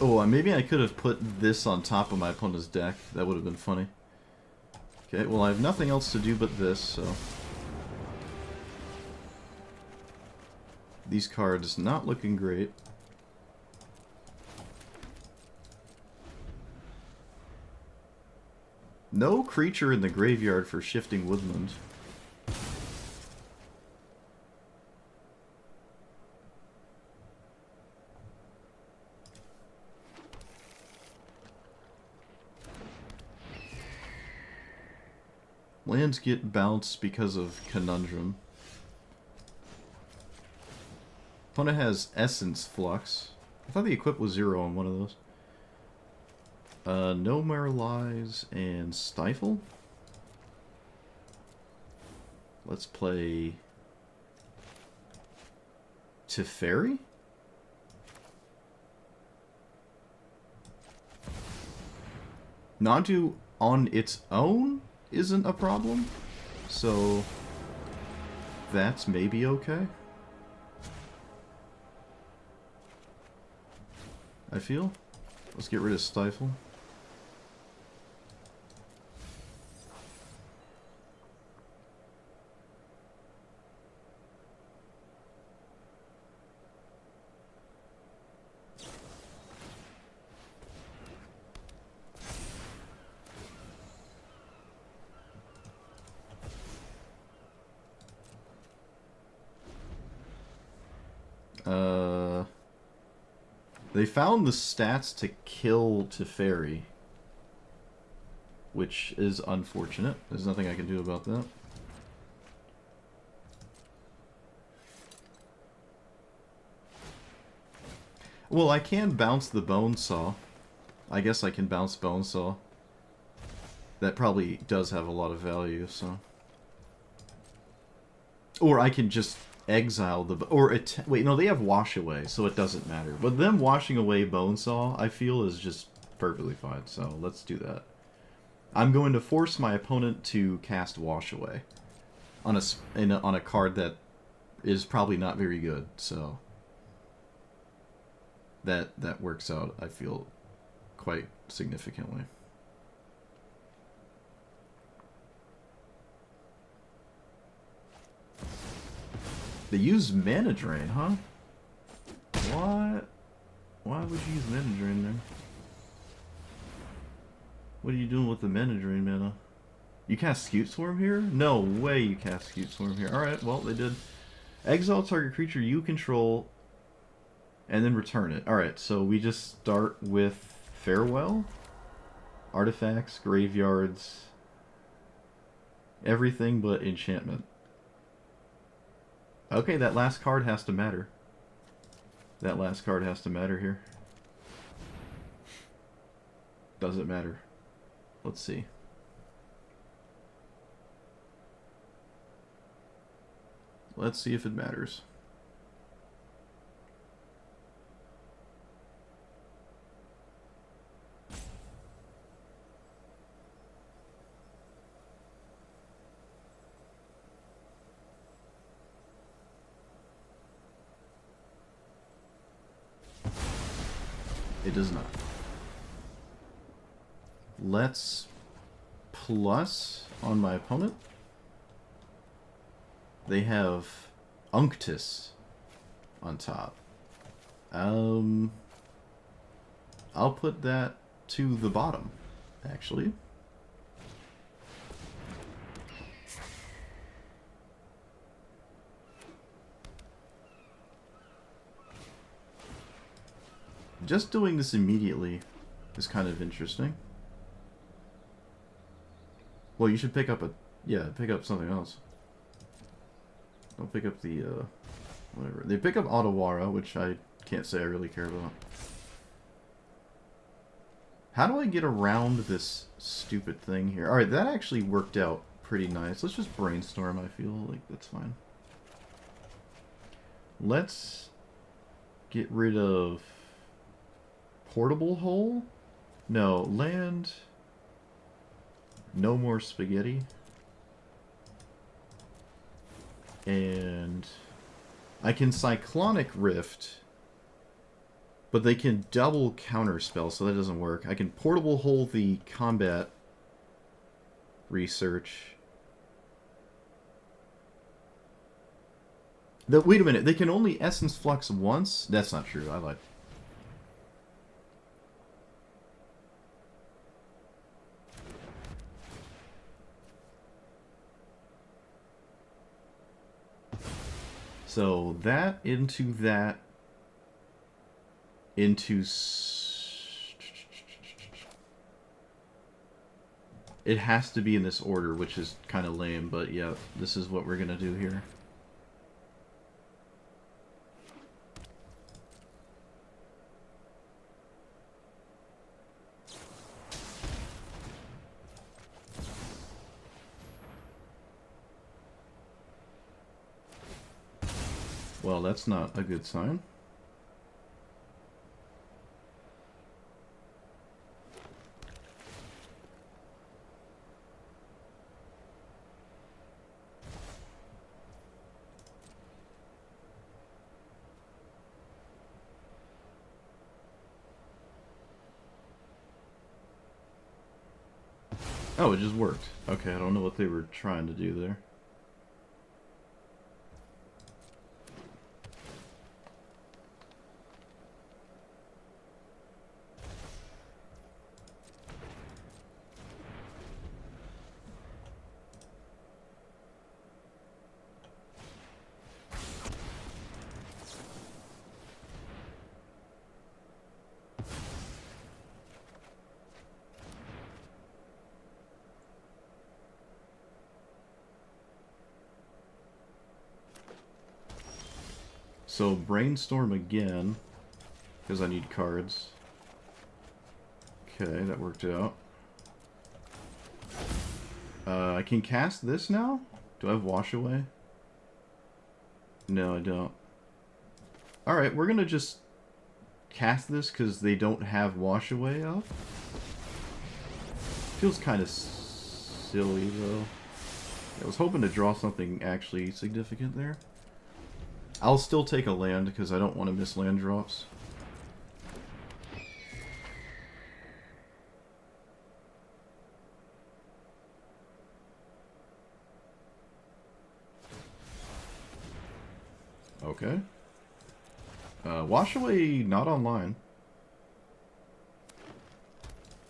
S1: Oh, maybe I could have put this on top of my opponent's deck. That would have been funny. Okay, well I have nothing else to do but this, so... These cards not looking great. No creature in the graveyard for Shifting Woodland. Lands get bounced because of Conundrum. Opponent has Essence Flux. I thought the equip was 0 on one of those. No More Lies and Stifle. Let's play Teferi. Nantu on its own isn't a problem, so that's maybe okay. I feel. Let's get rid of Stifle. They found the stats to kill Teferi, which is unfortunate. There's nothing I can do about that. Well, I can bounce the Bone Saw. I guess I can bounce Bone Saw. That probably does have a lot of value, so... Or I can just exile the... Or wait, no, they have Wash Away, so it doesn't matter. But them washing away Bone Saw, I feel, is just perfectly fine. So let's do that. I'm going to force my opponent to cast Wash Away on a card that is probably not very good. So that works out, I feel, quite significantly. They use Mana Drain, huh? What? Why would you use Mana Drain there? What are you doing with the Mana Drain mana? You cast Scute Swarm here? No way you cast Scute Swarm here. Alright, well, they did. Exile target creature you control, and then return it. Alright, so we just start with Farewell? Artifacts, graveyards, everything but enchantment. Okay, that last card has to matter. That last card has to matter here. Does it matter? Let's see. Let's see if it matters. It does not. Let's plus on my opponent. They have Unctus on top. I'll put that to the bottom, actually. Just doing this immediately is kind of interesting. Well, you should pick up pick up something else. Don't pick up the, whatever. They pick up Otawara, which I can't say I really care about. How do I get around this stupid thing here? Alright, that actually worked out pretty nice. Let's just brainstorm, I feel like that's fine. Let's get rid of Portable Hole? No, land. No more spaghetti. And I can Cyclonic Rift, But they can double counter spell, so that doesn't work. I can portable hold the combat research. Wait a minute, they can only essence flux once? That's not true, I lied. So that into that into it has to be in this order, which is kind of lame, but yeah, this is what we're gonna do here. Well, that's not a good sign. Oh, it just worked. Okay, I don't know what they were trying to do there. So brainstorm again, because I need cards. Okay, that worked out. I can cast this now? Do I have wash away? No, I don't. Alright, we're gonna just cast this because they don't have wash away up. Feels kind of silly though. I was hoping to draw something actually significant there. I'll still take a land because I don't want to miss land drops. Okay. Wash away not online.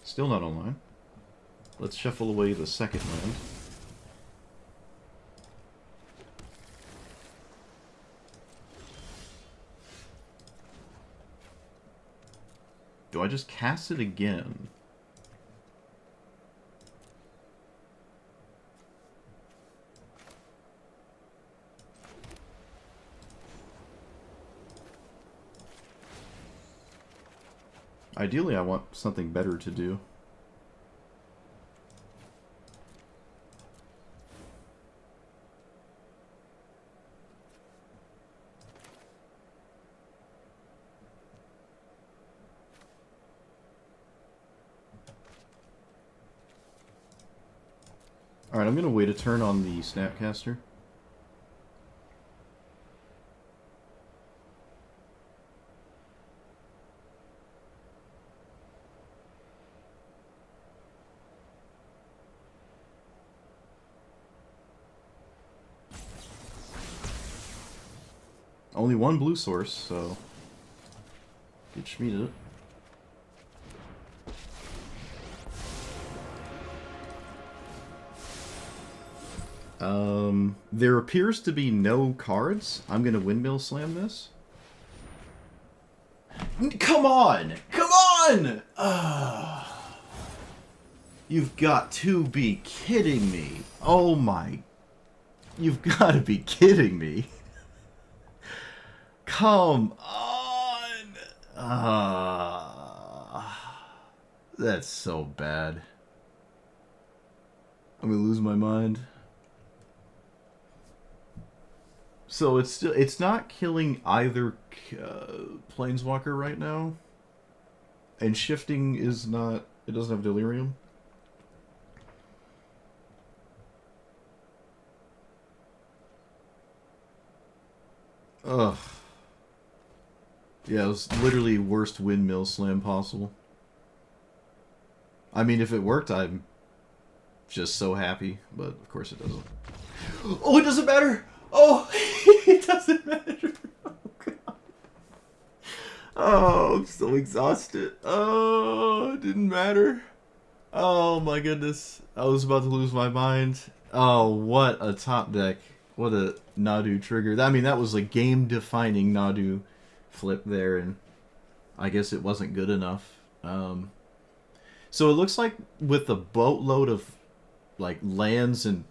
S1: Still not online. Let's shuffle away the second land. Do I just cast it again? Ideally, I want something better to do. Alright, I'm going to wait a turn on the Snapcaster. Only one blue source, so get Schmied it. There appears to be no cards. I'm gonna windmill slam this. Come on! Come on! You've got to be kidding me. Oh my... You've got to be kidding me. Come on! That's so bad. I'm gonna lose my mind. So it's not killing either planeswalker right now, and shifting is not. It doesn't have delirium. Ugh. Yeah, it was literally worst windmill slam possible. I mean, if it worked, I'm just so happy, but of course it doesn't. Oh, it doesn't matter! Oh, it doesn't matter! Oh, God. Oh, I'm so exhausted. Oh, it didn't matter. Oh, my goodness. I was about to lose my mind. Oh, what a top deck. What a Nadu trigger. I mean, that was a game-defining Nadu flip there, and I guess it wasn't good enough. So it looks like with the boatload of like lands and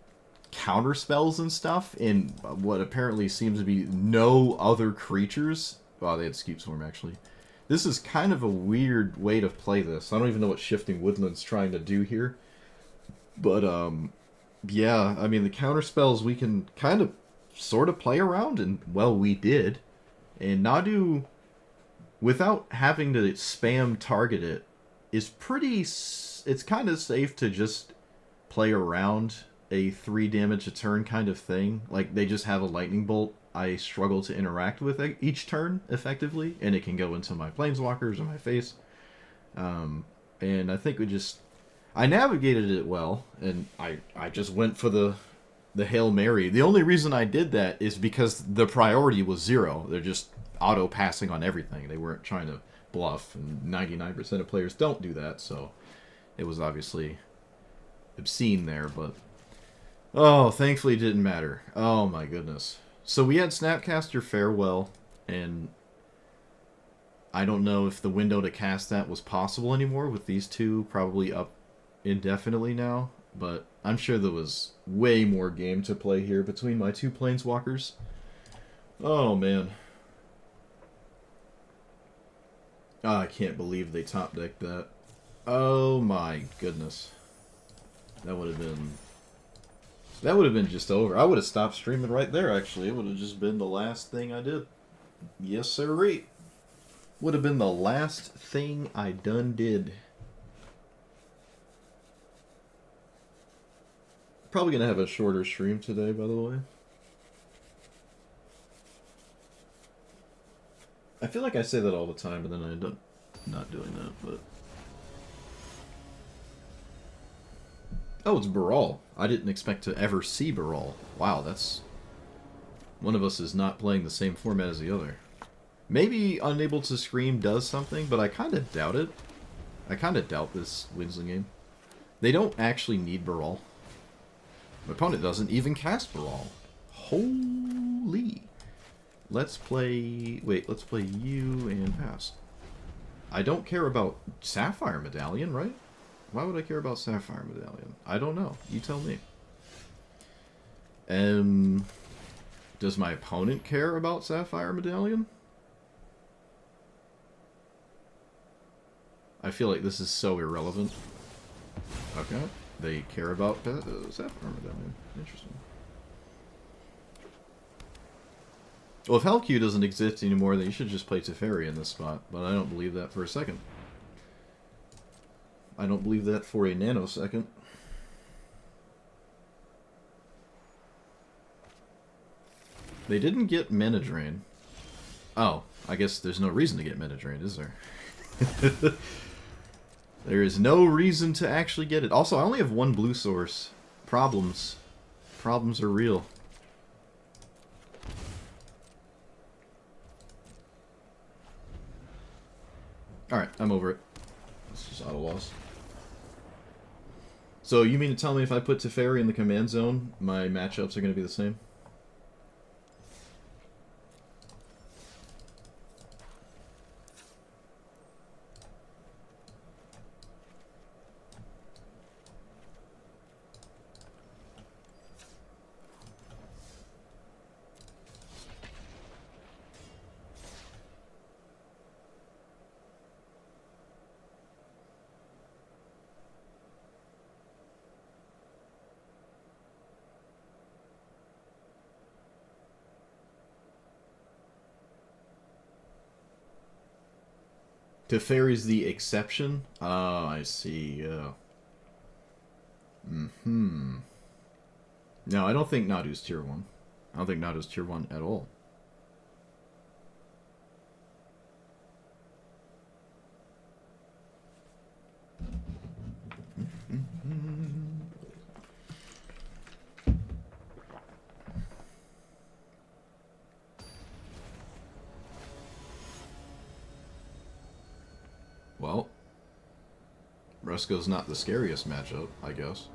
S1: counter spells and stuff, and what apparently seems to be no other creatures. Wow, they had Skeep Swarm actually. This is kind of a weird way to play this. I don't even know what Shifting Woodland's trying to do here. But yeah, I mean the counter spells we can kind of sort of play around, and well, we did. And Nadu, without having to spam target it, is pretty. It's kind of safe to just play around a 3 damage a turn kind of thing. Like they just have a lightning bolt I struggle to interact with each turn effectively, and it can go into my planeswalkers or my face. And I think I navigated it well, and I just went for the Hail Mary. The only reason I did that is because the priority was 0. They're just auto passing on everything. They weren't trying to bluff, and 99% of players don't do that, so it was obviously obscene there, but oh, thankfully it didn't matter. Oh my goodness. So we had Snapcaster Farewell, and I don't know if the window to cast that was possible anymore with these two probably up indefinitely now, but I'm sure there was way more game to play here between my two planeswalkers. Oh man. Oh, I can't believe they top decked that. Oh my goodness. That would have been just over. I would have stopped streaming right there, actually. It would have just been the last thing I did. Yes, sirree. Would have been the last thing I done did. Probably going to have a shorter stream today, by the way. I feel like I say that all the time, but then I end up not doing that, but... Oh, it's Brawl. I didn't expect to ever see Brawl. Wow, that's... One of us is not playing the same format as the other. Maybe Unable to Scream does something, but I kind of doubt it. I kind of doubt this wins the game. They don't actually need Brawl. My opponent doesn't even cast Brawl. Holy. Let's play... Wait, let's play you and pass. I don't care about Sapphire Medallion, right? Why would I care about Sapphire Medallion? I don't know. You tell me. Does my opponent care about Sapphire Medallion? I feel like this is so irrelevant. Okay. They care about Sapphire Medallion. Interesting. Well, if Hellq doesn't exist anymore, then you should just play Teferi in this spot. But I don't believe that for a second. I don't believe that for a nanosecond. They didn't get Mana Drain. Oh, I guess there's no reason to get Mana Drain, is there? There is no reason to actually get it. Also, I only have one blue source. Problems. Problems are real. Alright, I'm over it. It's just auto loss. So you mean to tell me if I put Teferi in the command zone, my matchups are going to be the same? Teferi's the exception? Oh, I see, yeah. Mm-hmm. No, I don't think Nadu's tier 1. I don't think Nadu's tier 1 at all. Fresco's not the scariest matchup, I guess.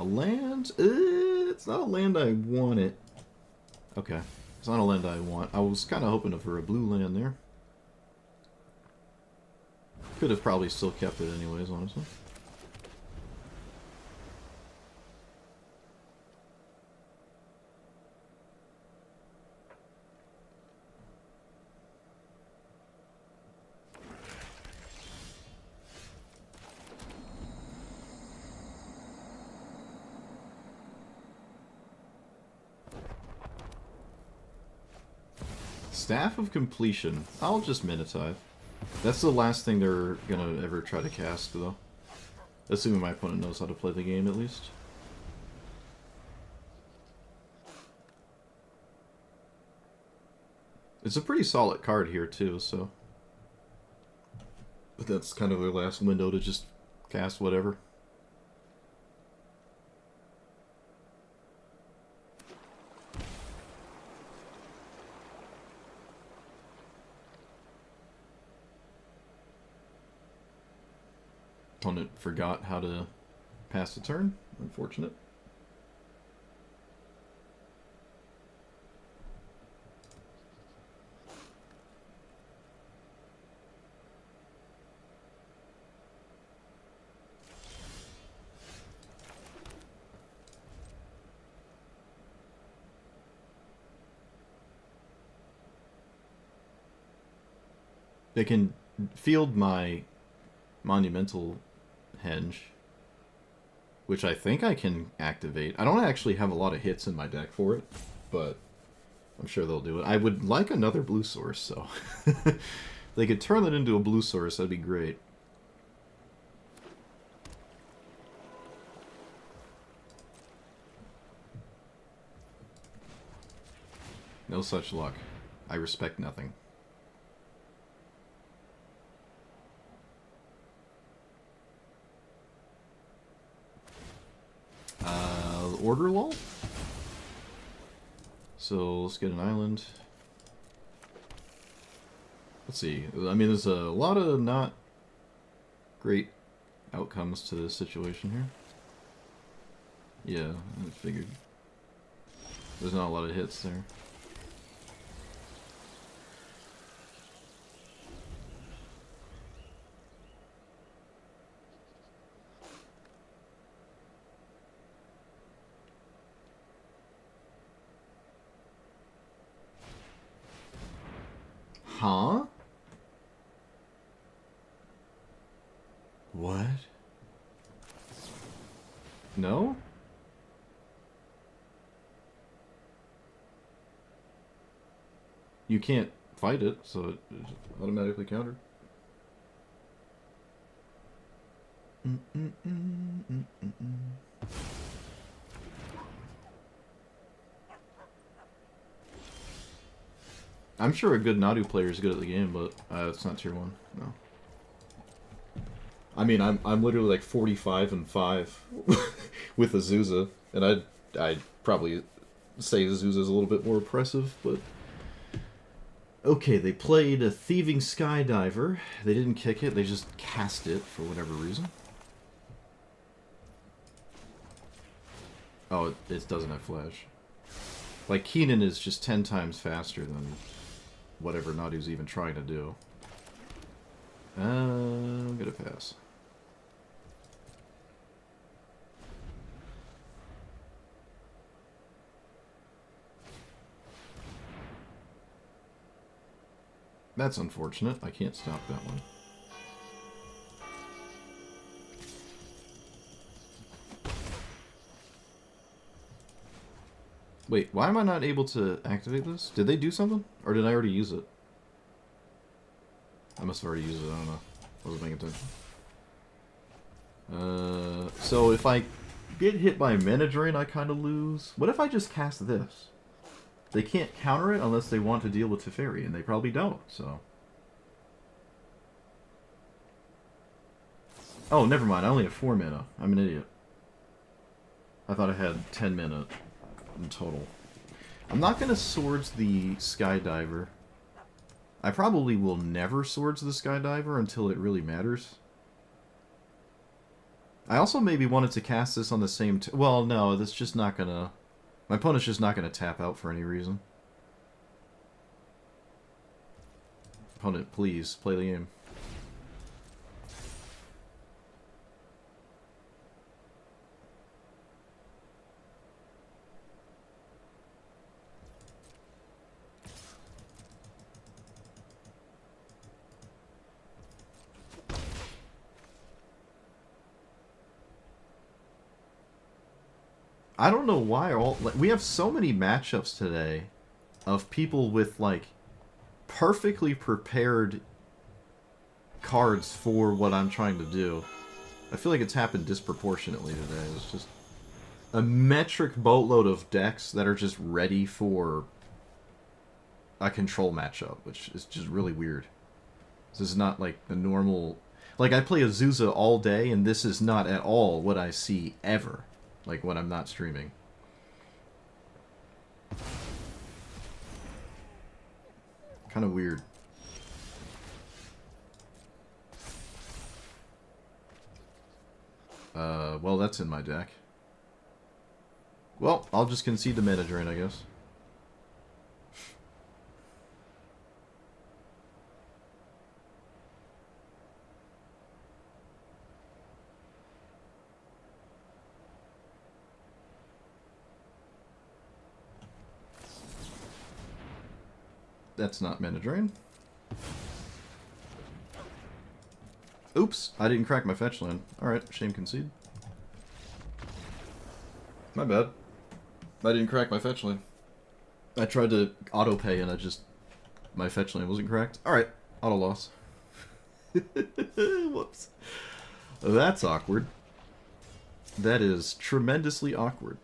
S1: A land? It's not a land I want it. Okay. It's not a land I want. I was kind of hoping for a blue land there. Could have probably still kept it anyways, honestly. Staff of Completion. I'll just Minotaur. That's the last thing they're gonna ever try to cast, though. Assuming my opponent knows how to play the game, at least. It's a pretty solid card here, too, so... But that's kind of their last window to just cast whatever. Opponent forgot how to pass the turn. Unfortunate. They can field my Monumental Henge, which I think I can activate. I don't actually have a lot of hits in my deck for it, but I'm sure they'll do it. I would like another blue source, so they could turn it into a blue source, that'd be great. No such luck. I respect nothing. Order lull. So let's get an island. Let's see. I mean, there's a lot of not great outcomes to this situation here. Yeah, I figured. There's not a lot of hits there. Huh? What? No? You can't fight it, so it automatically countered. I'm sure a good Nadu player is good at the game, but it's not tier 1. No. I mean, I'm literally like 45-5 with Azusa, and I'd probably say Azusa's a little bit more oppressive, but okay, they played a Thieving Skydiver. They didn't kick it, they just cast it for whatever reason. Oh, it doesn't have flash. Like, Keenan is just 10 times faster than whatever Nadu's even trying to do. I'm gonna pass. That's unfortunate. I can't stop that one. Wait, why am I not able to activate this? Did they do something? Or did I already use it? I must have already used it, I don't know. I wasn't paying attention. So if I get hit by Mana Drain, I kind of lose. What if I just cast this? They can't counter it unless they want to deal with Teferi, and they probably don't, so... Oh, never mind, I only have 4 mana. I'm an idiot. I thought I had 10 mana in total. I'm not going to Swords the Skydiver. I probably will never Swords the Skydiver until it really matters. I also maybe wanted to cast this on the same... well, no, that's just not gonna... my opponent's just not gonna tap out for any reason. Opponent, please, play the game. I don't know why we have so many matchups today of people with like perfectly prepared cards for what I'm trying to do. I feel like it's happened disproportionately today. It's just a metric boatload of decks that are just ready for a control matchup, which is just really weird. This is not like the normal... like, I play Azusa all day, and this is not at all what I see ever. Like, when I'm not streaming. Kind of weird. Well, that's in my deck. Well, I'll just concede the mana drain, I guess. That's not mana drain. Oops, I didn't crack my fetch land. Alright, shame concede. My bad. I didn't crack my fetch land. I tried to auto pay and my fetch land wasn't cracked. Alright, auto loss. Whoops. That's awkward. That is tremendously awkward.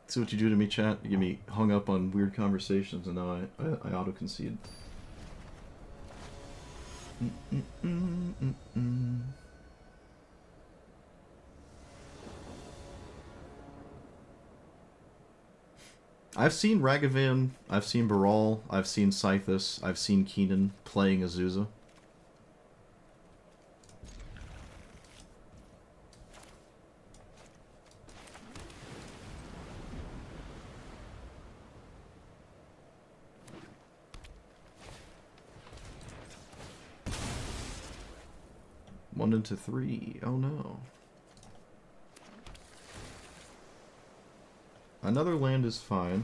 S1: See what you do to me, chat? You get me hung up on weird conversations, and now I auto-concede. I've seen Ragavan, I've seen Brawl, I've seen Scythus, I've seen Keenan playing Azusa. One into three. Oh no. Another land is fine.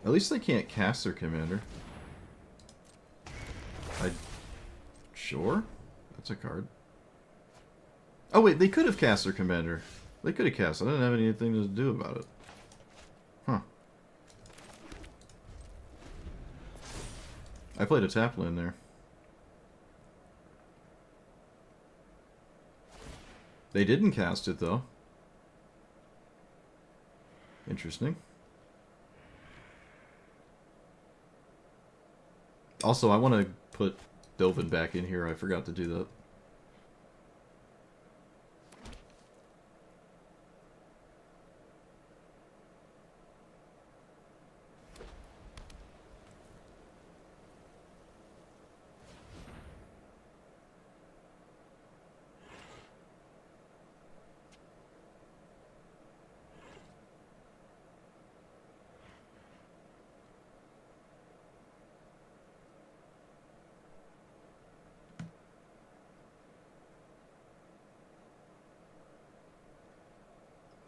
S1: At least they can't cast their commander. Sure? That's a card. Oh wait, they could have cast their commander. They could have cast it. I didn't have anything to do about it. Huh. I played a tap land there. They didn't cast it, though. Interesting. Also, I want to put Dovin back in here. I forgot to do that.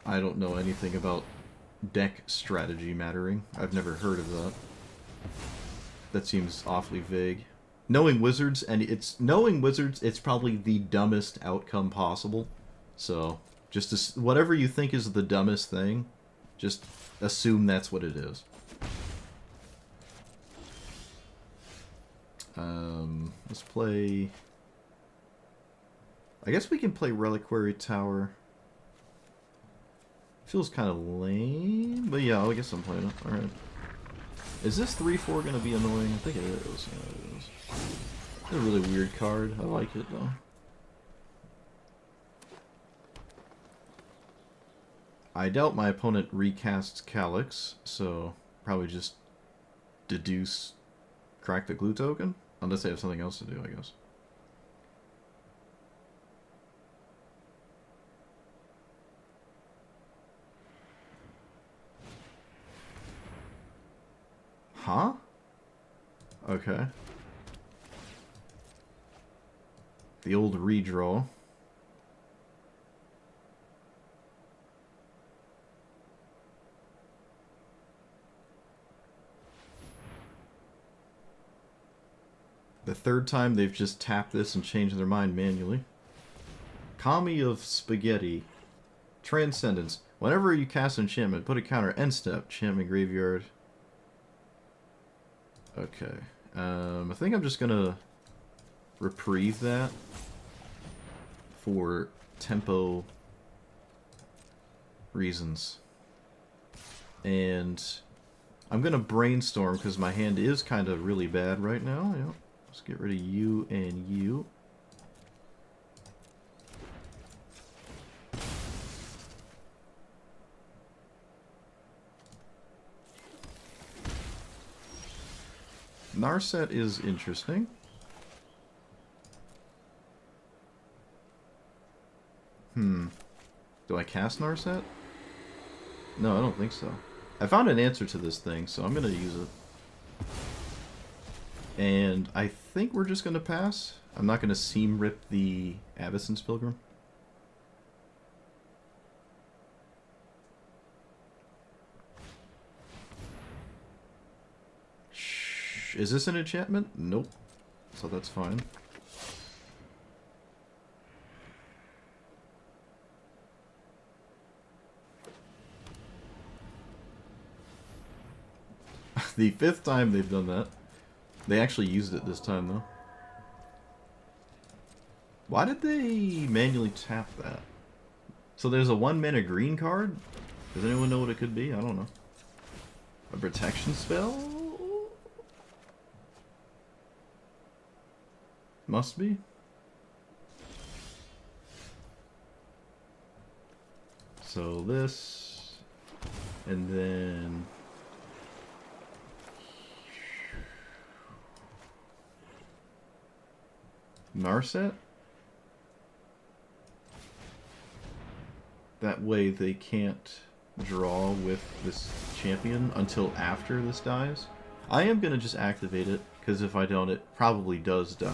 S1: I don't know anything about deck strategy mattering. I've never heard of that. That seems awfully vague. Knowing Wizards, it's probably the dumbest outcome possible. So, just whatever you think is the dumbest thing, just assume that's what it is. Let's play... I guess we can play Reliquary Tower. Feels kind of lame, but yeah, I guess I'm playing it. Alright. Is this 3-4 gonna be annoying? I think it is. Yeah, it is. It's a really weird card. I like it though. I doubt my opponent recasts Calyx, so probably just deduce crack the glue token? Unless they have something else to do, I guess. Huh? Okay. The old redraw. The third time they've just tapped this and changed their mind manually. Kami of Spaghetti. Transcendence. Whenever you cast enchantment, put a counter end step. Enchantment graveyard. Okay. I think I'm just gonna reprieve that for tempo reasons. And I'm gonna brainstorm because my hand is kind of really bad right now. Yep. Let's get rid of you and you. Narset is interesting. Do I cast Narset? No, I don't think so. I found an answer to this thing, so I'm going to use it. And I think we're just going to pass. I'm not going to seam rip the Avacyn's Pilgrim. Is this an enchantment? Nope. So that's fine. The 5th time they've done that. They actually used it this time, though. Why did they manually tap that? So there's a 1-mana green card? Does anyone know what it could be? I don't know. A protection spell? Must be. So this, and then Narset. That way they can't draw with this champion until after this dies. I am going to just activate it, because if I don't, it probably does die.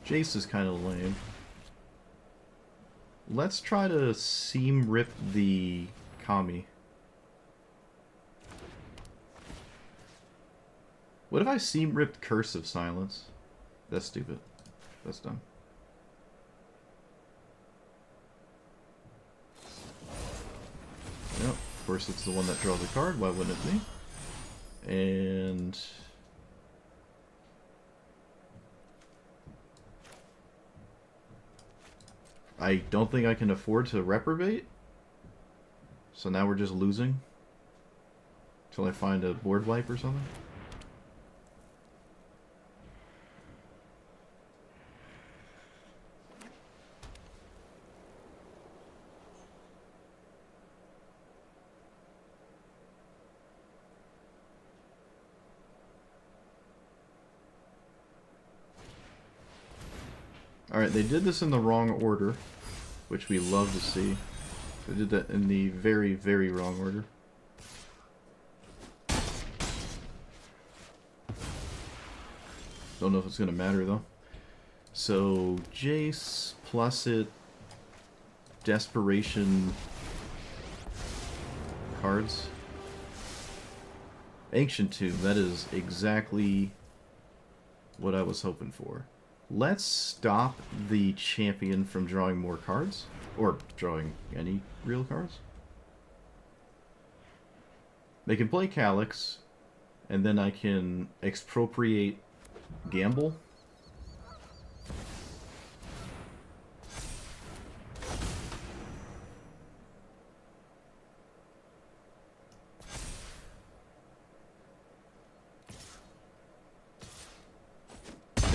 S1: Jace is kind of lame. Let's try to seam rip the Kami. What if I seam ripped Curse of Silence? That's stupid. That's dumb. Yep, of course it's the one that draws the card, why wouldn't it be? And I don't think I can afford to reprobate. So now we're just losing. Till I find a board wipe or something. Alright, they did this in the wrong order, which we love to see. They did that in the very, very wrong order. Don't know if it's going to matter, though. So, Jace, plus it, Desperation cards. Ancient Tomb, that is exactly what I was hoping for. Let's stop the champion from drawing more cards. Or drawing any real cards. They can play Calyx, and then I can expropriate Gamble.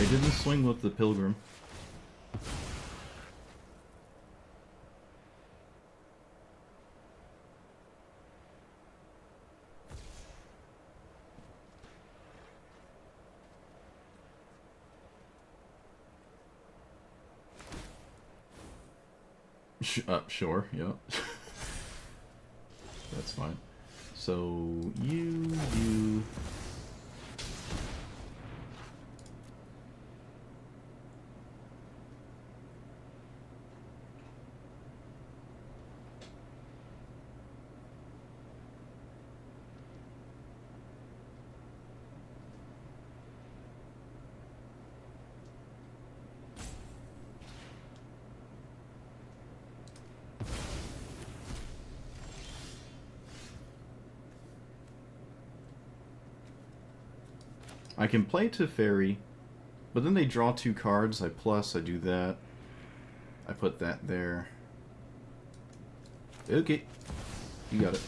S1: They didn't swing with the Pilgrim. Sure, yeah. That's fine. So, you... I can play Teferi, but then they draw 2 cards. I do that. I put that there. Okay. You got it.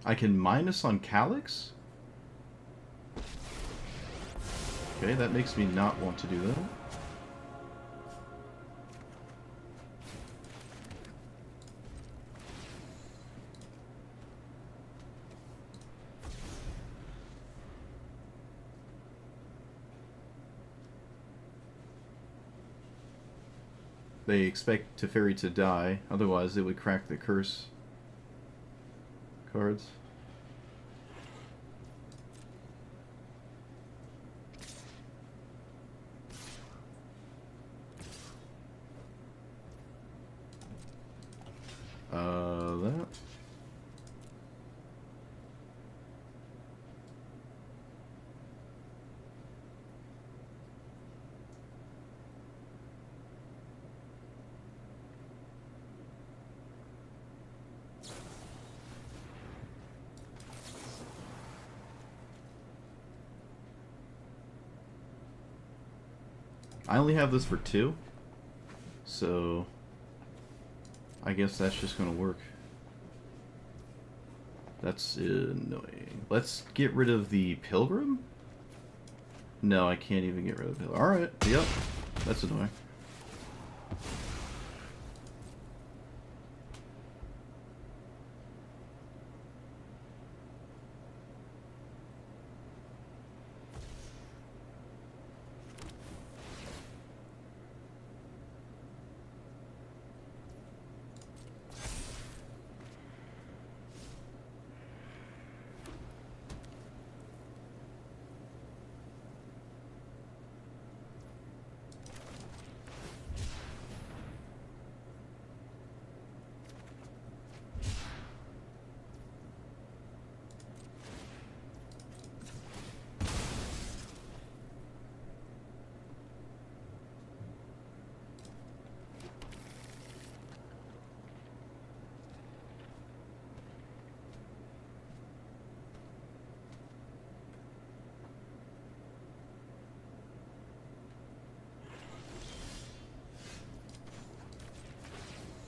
S1: I can minus on Calyx? Okay, that makes me not want to do that. They expect Teferi to die, otherwise it would crack the curse cards. That. I only have this for 2, so I guess that's just gonna work. That's annoying. Let's get rid of the Pilgrim? No, I can't even get rid of the Pilgrim. Alright, yep. That's annoying.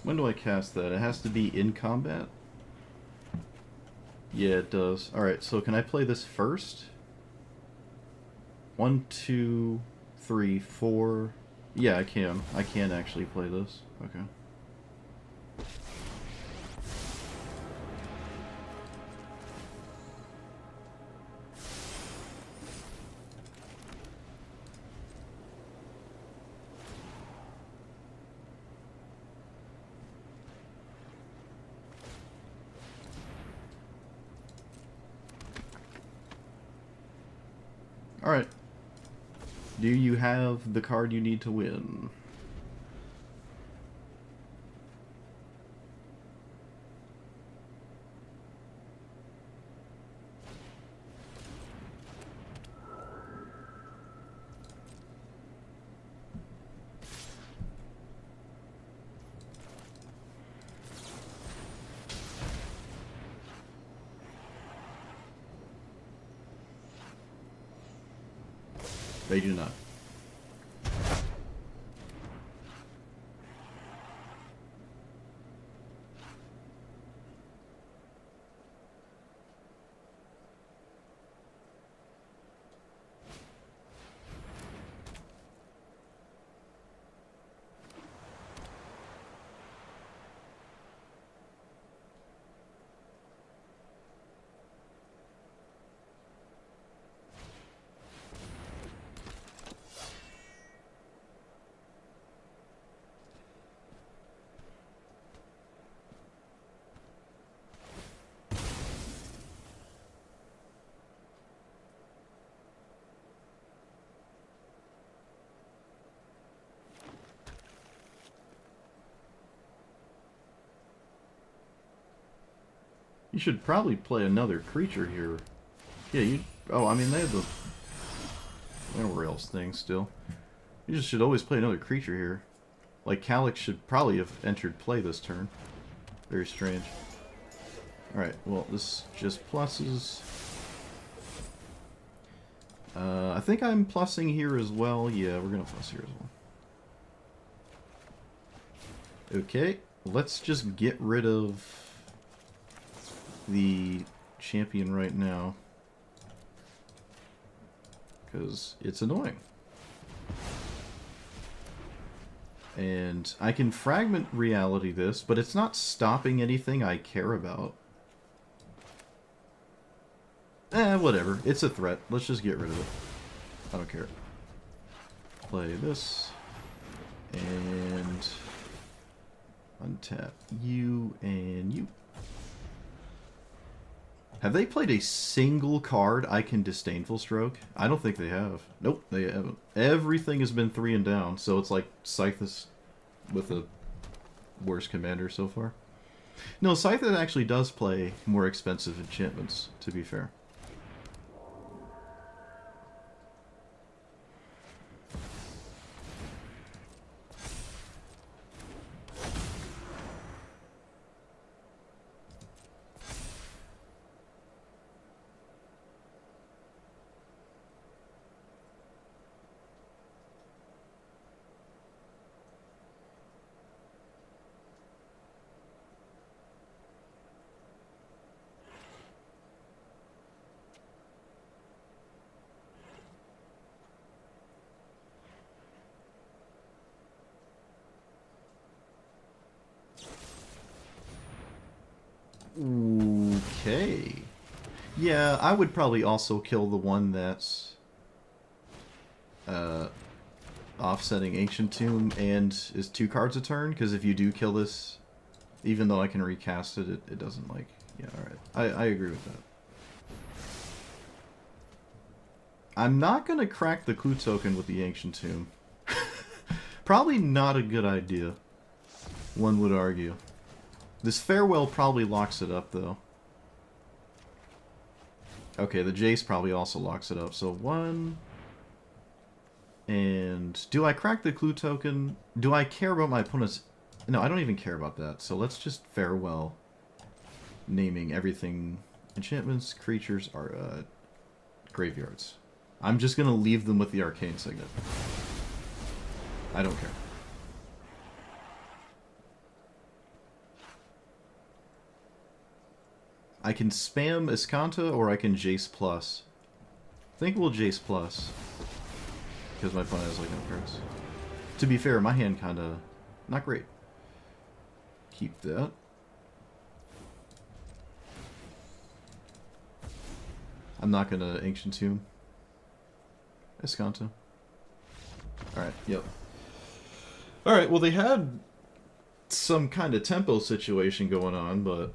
S1: When do I cast that? It has to be in combat? Yeah, it does. Alright, so can I play this first? 1, 2, 3, 4... Yeah, I can. I can actually play this. Okay. Alright. Do you have the card you need to win? They do not. You should probably play another creature here. Yeah, you... Oh, I mean, they have the... Where else thing still. You just should always play another creature here. Like, Calyx should probably have entered play this turn. Very strange. Alright, well, this just pluses. I think I'm plussing here as well. Yeah, we're gonna plus here as well. Okay, let's just get rid of the champion right now. Because it's annoying. And I can fragment reality this, but it's not stopping anything I care about. Whatever. It's a threat. Let's just get rid of it. I don't care. Play this. And untap you and you. Have they played a single card I can Disdainful Stroke? I don't think they have. Nope, they haven't. Everything has been 3 and down, so it's like Scythus with a worse commander so far. No, Scythus actually does play more expensive enchantments, to be fair. Okay. Yeah, I would probably also kill the one that's offsetting Ancient Tomb and is 2 cards a turn, because if you do kill this, even though I can recast it, it doesn't like... Yeah, alright. I agree with that. I'm not going to crack the clue token with the Ancient Tomb. Probably not a good idea, one would argue. This Farewell probably locks it up, though. Okay, the Jace probably also locks it up. So 1... And... Do I crack the clue token? Do I care about my opponent's... No, I don't even care about that. So let's just Farewell. Naming everything... Enchantments, creatures, are graveyards. I'm just going to leave them with the Arcane Signet. I don't care. I can spam Escanta or I can Jace Plus. I think we'll Jace Plus. Because my opponent has like no cards. To be fair, my hand kinda not great. Keep that. I'm not gonna Ancient Tomb Escanta. Alright, yep. Alright, well they had some kind of tempo situation going on, but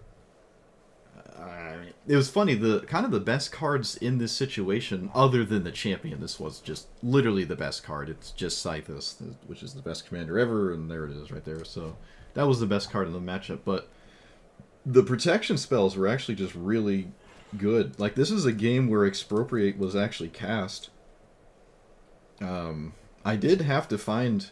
S1: it was funny, the kind of the best cards in this situation, other than the champion, this was just literally the best card. It's just Scythus, which is the best commander ever, and there it is right there. So that was the best card in the matchup, but the protection spells were actually just really good. Like, this is a game where Expropriate was actually cast. I did have to find...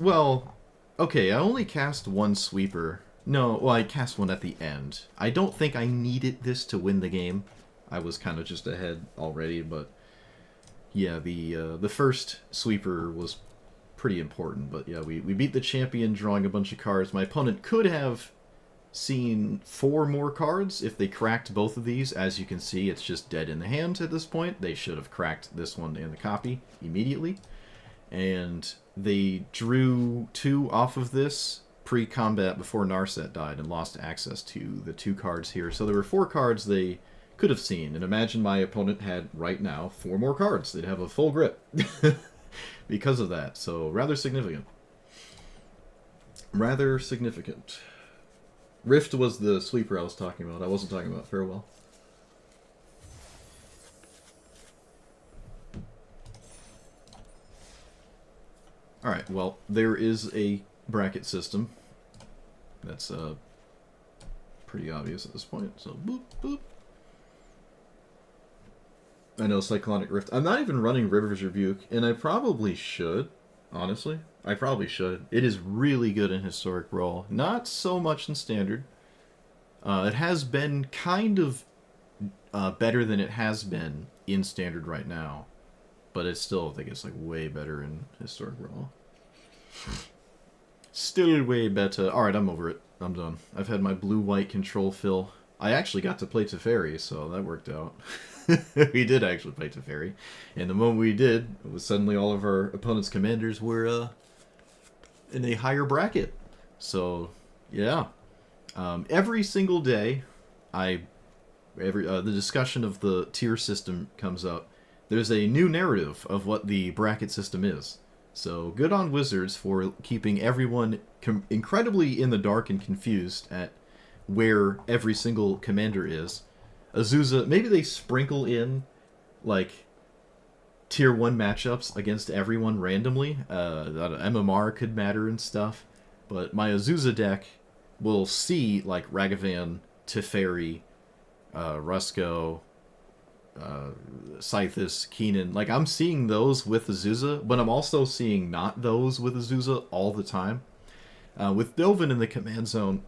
S1: Well, okay, I only cast one sweeper. No, well, I cast one at the end. I don't think I needed this to win the game. I was kind of just ahead already, but... Yeah, the first sweeper was pretty important, but yeah, we beat the champion drawing a bunch of cards. My opponent could have seen 4 more cards if they cracked both of these. As you can see, it's just dead in the hand at this point. They should have cracked this one and the copy immediately. And they drew 2 off of this pre-combat before Narset died and lost access to the 2 cards here. So there were 4 cards they could have seen. And imagine my opponent had, right now, 4 more cards. They'd have a full grip because of that. So rather significant. Rather significant. Rift was the sweeper I was talking about. I wasn't talking about Farewell. Alright, well, there is a bracket system. That's pretty obvious at this point. So boop boop. I know Cyclonic Rift. I'm not even running River's Rebuke, and I probably should. Honestly, I probably should. It is really good in Historic Brawl. Not so much in Standard. It has been kind of better than it has been in Standard right now, but it's still, I think it's like way better in Historic Brawl. Still way better. Alright, I'm over it. I'm done. I've had my blue-white control fill. I actually got to play Teferi, so that worked out. We did actually play Teferi. And the moment we did, it was suddenly all of our opponent's commanders were in a higher bracket. So, yeah. Every single day, the discussion of the tier system comes up. There's a new narrative of what the bracket system is. So good on Wizards for keeping everyone incredibly in the dark and confused at where every single commander is. Azusa, maybe they sprinkle in like tier 1 matchups against everyone randomly. MMR could matter and stuff. But my Azusa deck will see like Ragavan, Teferi, Rusko, Scythus, Keenan. Like, I'm seeing those with Azusa, but I'm also seeing not those with Azusa all the time. With Dovin in the command zone,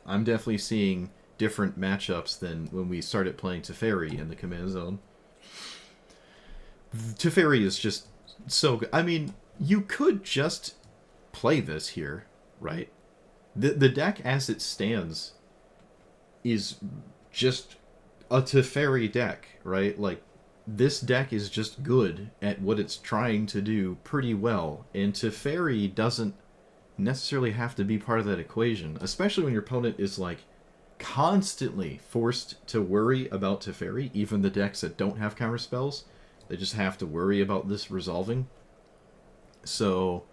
S1: I'm definitely seeing different matchups than when we started playing Teferi in the command zone. Teferi is just so good. I mean, you could just play this here, right? The deck as it stands is just a Teferi deck, right? Like, this deck is just good at what it's trying to do pretty well, and Teferi doesn't necessarily have to be part of that equation, especially when your opponent is, like, constantly forced to worry about Teferi, even the decks that don't have counter spells. They just have to worry about this resolving. So,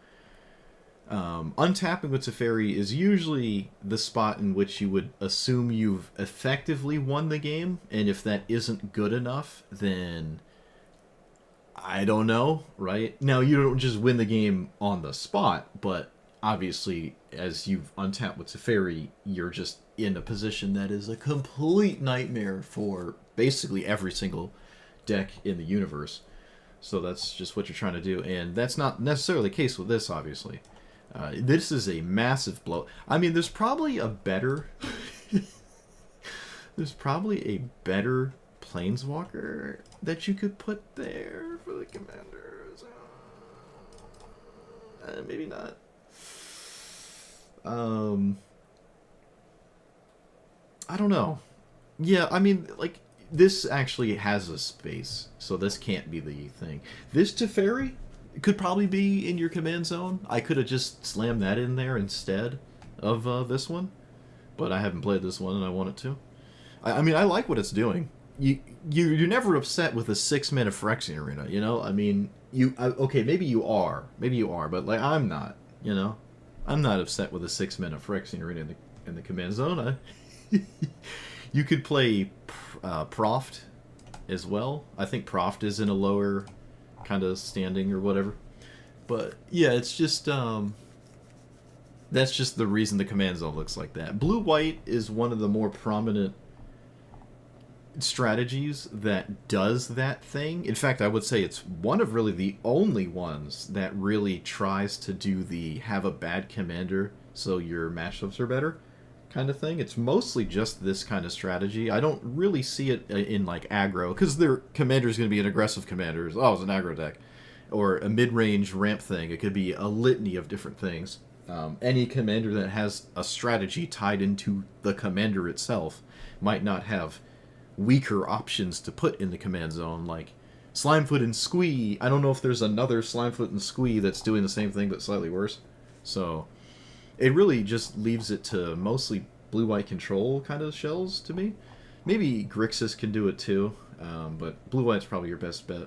S1: untapping with Teferi is usually the spot in which you would assume you've effectively won the game, and if that isn't good enough, then I don't know, right? Now, you don't just win the game on the spot, but obviously, as you've untapped with Teferi, you're just in a position that is a complete nightmare for basically every single deck in the universe. So that's just what you're trying to do, and that's not necessarily the case with this, obviously. This is a massive blow. I mean, there's probably a better... there's probably a better Planeswalker that you could put there for the commanders. Maybe not. I don't know. Yeah, I mean, like, this actually has a space, so this can't be the thing. This Teferi could probably be in your command zone. I could have just slammed that in there instead of this one, but I haven't played this one and I want it to. I mean, I like what it's doing. You're never upset with a 6-mana Phyrexian Arena, you know? I mean, okay, maybe you are, but like I'm not, you know? I'm not upset with a 6-mana Phyrexian Arena in the command zone. You could play Proft as well. I think Proft is in a lower kind of standing or whatever. But yeah, it's just that's just the reason the command zone looks like that. Blue-white is one of the more prominent strategies that does that thing. In fact, I would say it's one of really the only ones that really tries to do the have a bad commander so your matchups are better kind of thing. It's mostly just this kind of strategy. I don't really see it in like aggro, because their commander is going to be an aggressive commander. Oh, it's an aggro deck. Or a mid-range ramp thing. It could be a litany of different things. Any commander that has a strategy tied into the commander itself might not have weaker options to put in the command zone, like Slimefoot and Squee. I don't know if there's another Slimefoot and Squee that's doing the same thing but slightly worse. So it really just leaves it to mostly blue-white control kind of shells to me. Maybe Grixis can do it too, but blue-white's probably your best bet.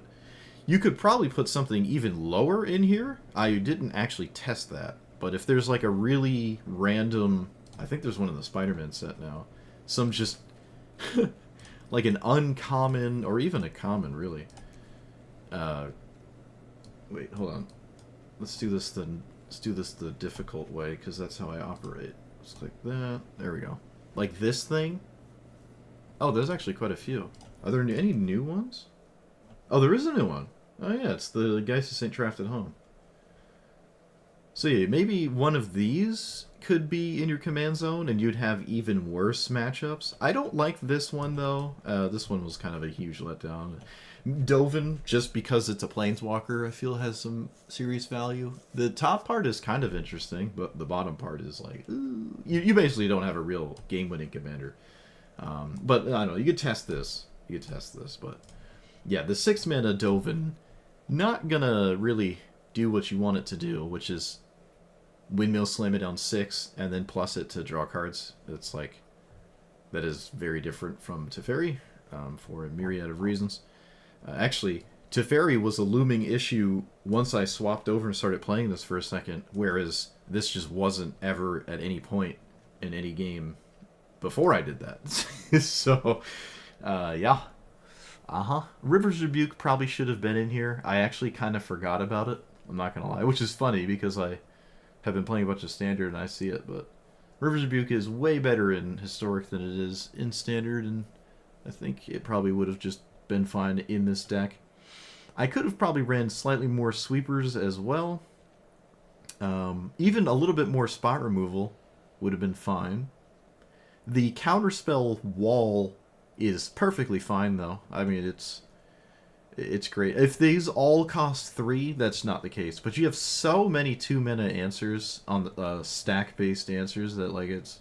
S1: You could probably put something even lower in here. I didn't actually test that, but if there's like a really random... I think there's one in the Spider-Man set now. Some just... like an uncommon, or even a common, really. Wait, hold on. Let's do this the difficult way, because that's how I operate. Just like that. There we go. like this thing. Oh, there's actually quite a few. Are there any new ones? Oh, there is a new one. Oh yeah, it's the Geist St. Trapped at Home. So yeah, maybe one of these could be in your command zone, and you'd have even worse matchups. I don't like this one though. This one was kind of a huge letdown. Dovin, just because it's a planeswalker, I feel has some serious value. The top part is kind of interesting, but the bottom part is like, you basically don't have a real game-winning commander. But I don't know, you could test this. But yeah, the 6-mana Dovin, not gonna really do what you want it to do, which is windmill slam it down 6 and then plus it to draw cards. It's like, that is very different from Teferi for a myriad of reasons. Actually, Teferi was a looming issue once I swapped over and started playing this for a second, whereas this just wasn't ever at any point in any game before I did that. So, yeah. River's Rebuke probably should have been in here. I actually kind of forgot about it. I'm not going to lie, which is funny because I have been playing a bunch of Standard and I see it, but River's Rebuke is way better in Historic than it is in Standard, and I think it probably would have just been fine in this deck. I could have probably ran slightly more sweepers as well. Even a little bit more spot removal would have been fine. The counterspell wall is perfectly fine, though. I mean, it's great. If these all cost 3, that's not the case. But you have so many 2-mana answers on the stack-based answers that like it's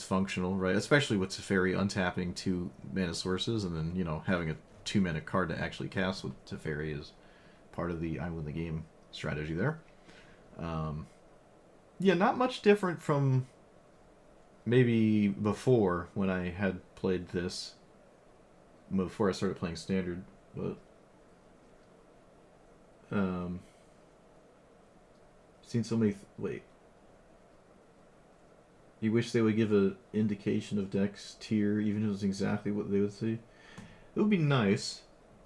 S1: functional, right? Especially with Teferi untapping 2 mana sources and then, you know, having a 2-mana card to actually cast with Teferi is part of the I win the game strategy there. Yeah, not much different from maybe before when I had played this, before I started playing Standard, but seen so many wait. You wish they would give an indication of Dex tier, even if it was exactly what they would see. It would be nice.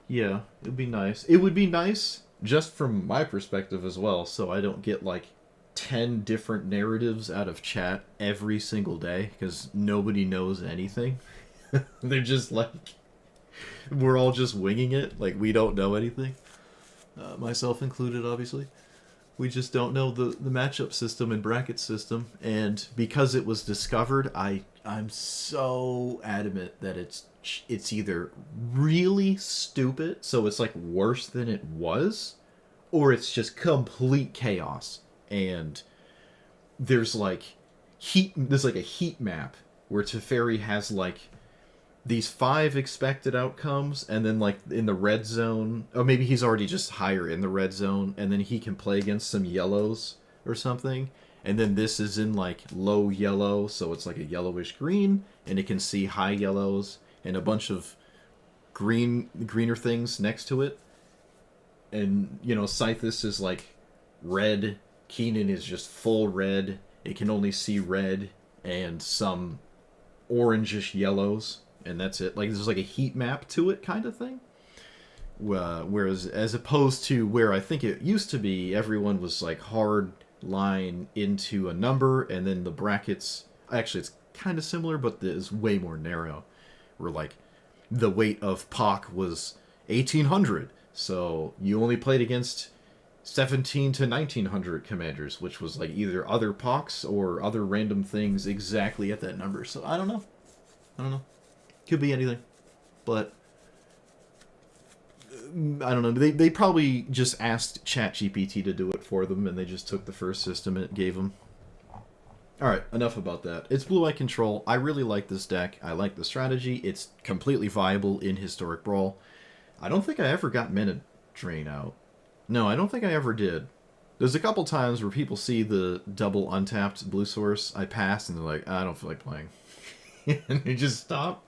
S1: Yeah, it would be nice. It would be nice just from my perspective as well, so I don't get like 10 different narratives out of chat every single day, because nobody knows anything. They're just like, we're all just winging it, like we don't know anything. Myself included, obviously. We just don't know the matchup system and bracket system, and because it was discovered, I'm so adamant that it's either really stupid, so it's like worse than it was, or it's just complete chaos. And there's like a heat map where Teferi has like these 5 expected outcomes, and then like in the red zone, or maybe he's already just higher in the red zone, and then he can play against some yellows or something, and then this is in like low yellow, so it's like a yellowish green, and it can see high yellows and a bunch of greener things next to it. And you know, Scythus is like red, Keenan is just full red, it can only see red and some orangish yellows, and that's it. Like there's like a heat map to it kind of thing. Whereas as opposed to where I think it used to be, everyone was like hard line into a number, and then the brackets, actually it's kind of similar, but it's way more narrow, where like the weight of POC was 1800, so you only played against 17 to 1900 commanders, which was like either other POCs or other random things exactly at that number. So I don't know. Could be anything. But I don't know. They probably just asked ChatGPT to do it for them, and they just took the first system it gave them. Alright, enough about that. It's Blue Eye Control. I really like this deck. I like the strategy. It's completely viable in Historic Brawl. I don't think I ever got Mana Drain out. No, I don't think I ever did. There's a couple times where people see the double untapped blue source, I pass, and they're like, I don't feel like playing. And they just stop.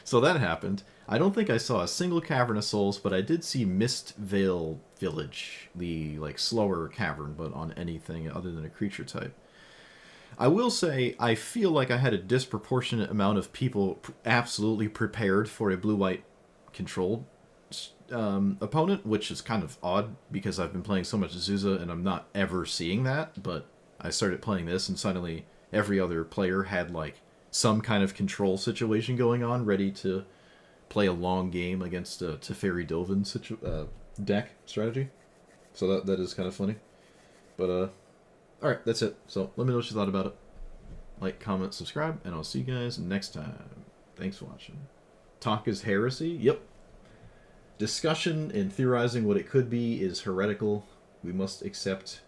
S1: So that happened. I don't think I saw a single Cavern of Souls, but I did see Mist Veil Village, the like slower cavern, but on anything other than a creature type. I will say, I feel like I had a disproportionate amount of people absolutely prepared for a blue-white controlled opponent, which is kind of odd because I've been playing so much Azusa and I'm not ever seeing that, but I started playing this and suddenly every other player had like some kind of control situation going on, ready to play a long game against a Teferi Dovin deck strategy. So that is kind of funny. But all right, that's it. So let me know what you thought about it. Like, comment, subscribe, and I'll see you guys next time. Thanks for watching. Talk is heresy? Yep. Discussion and theorizing what it could be is heretical. We must accept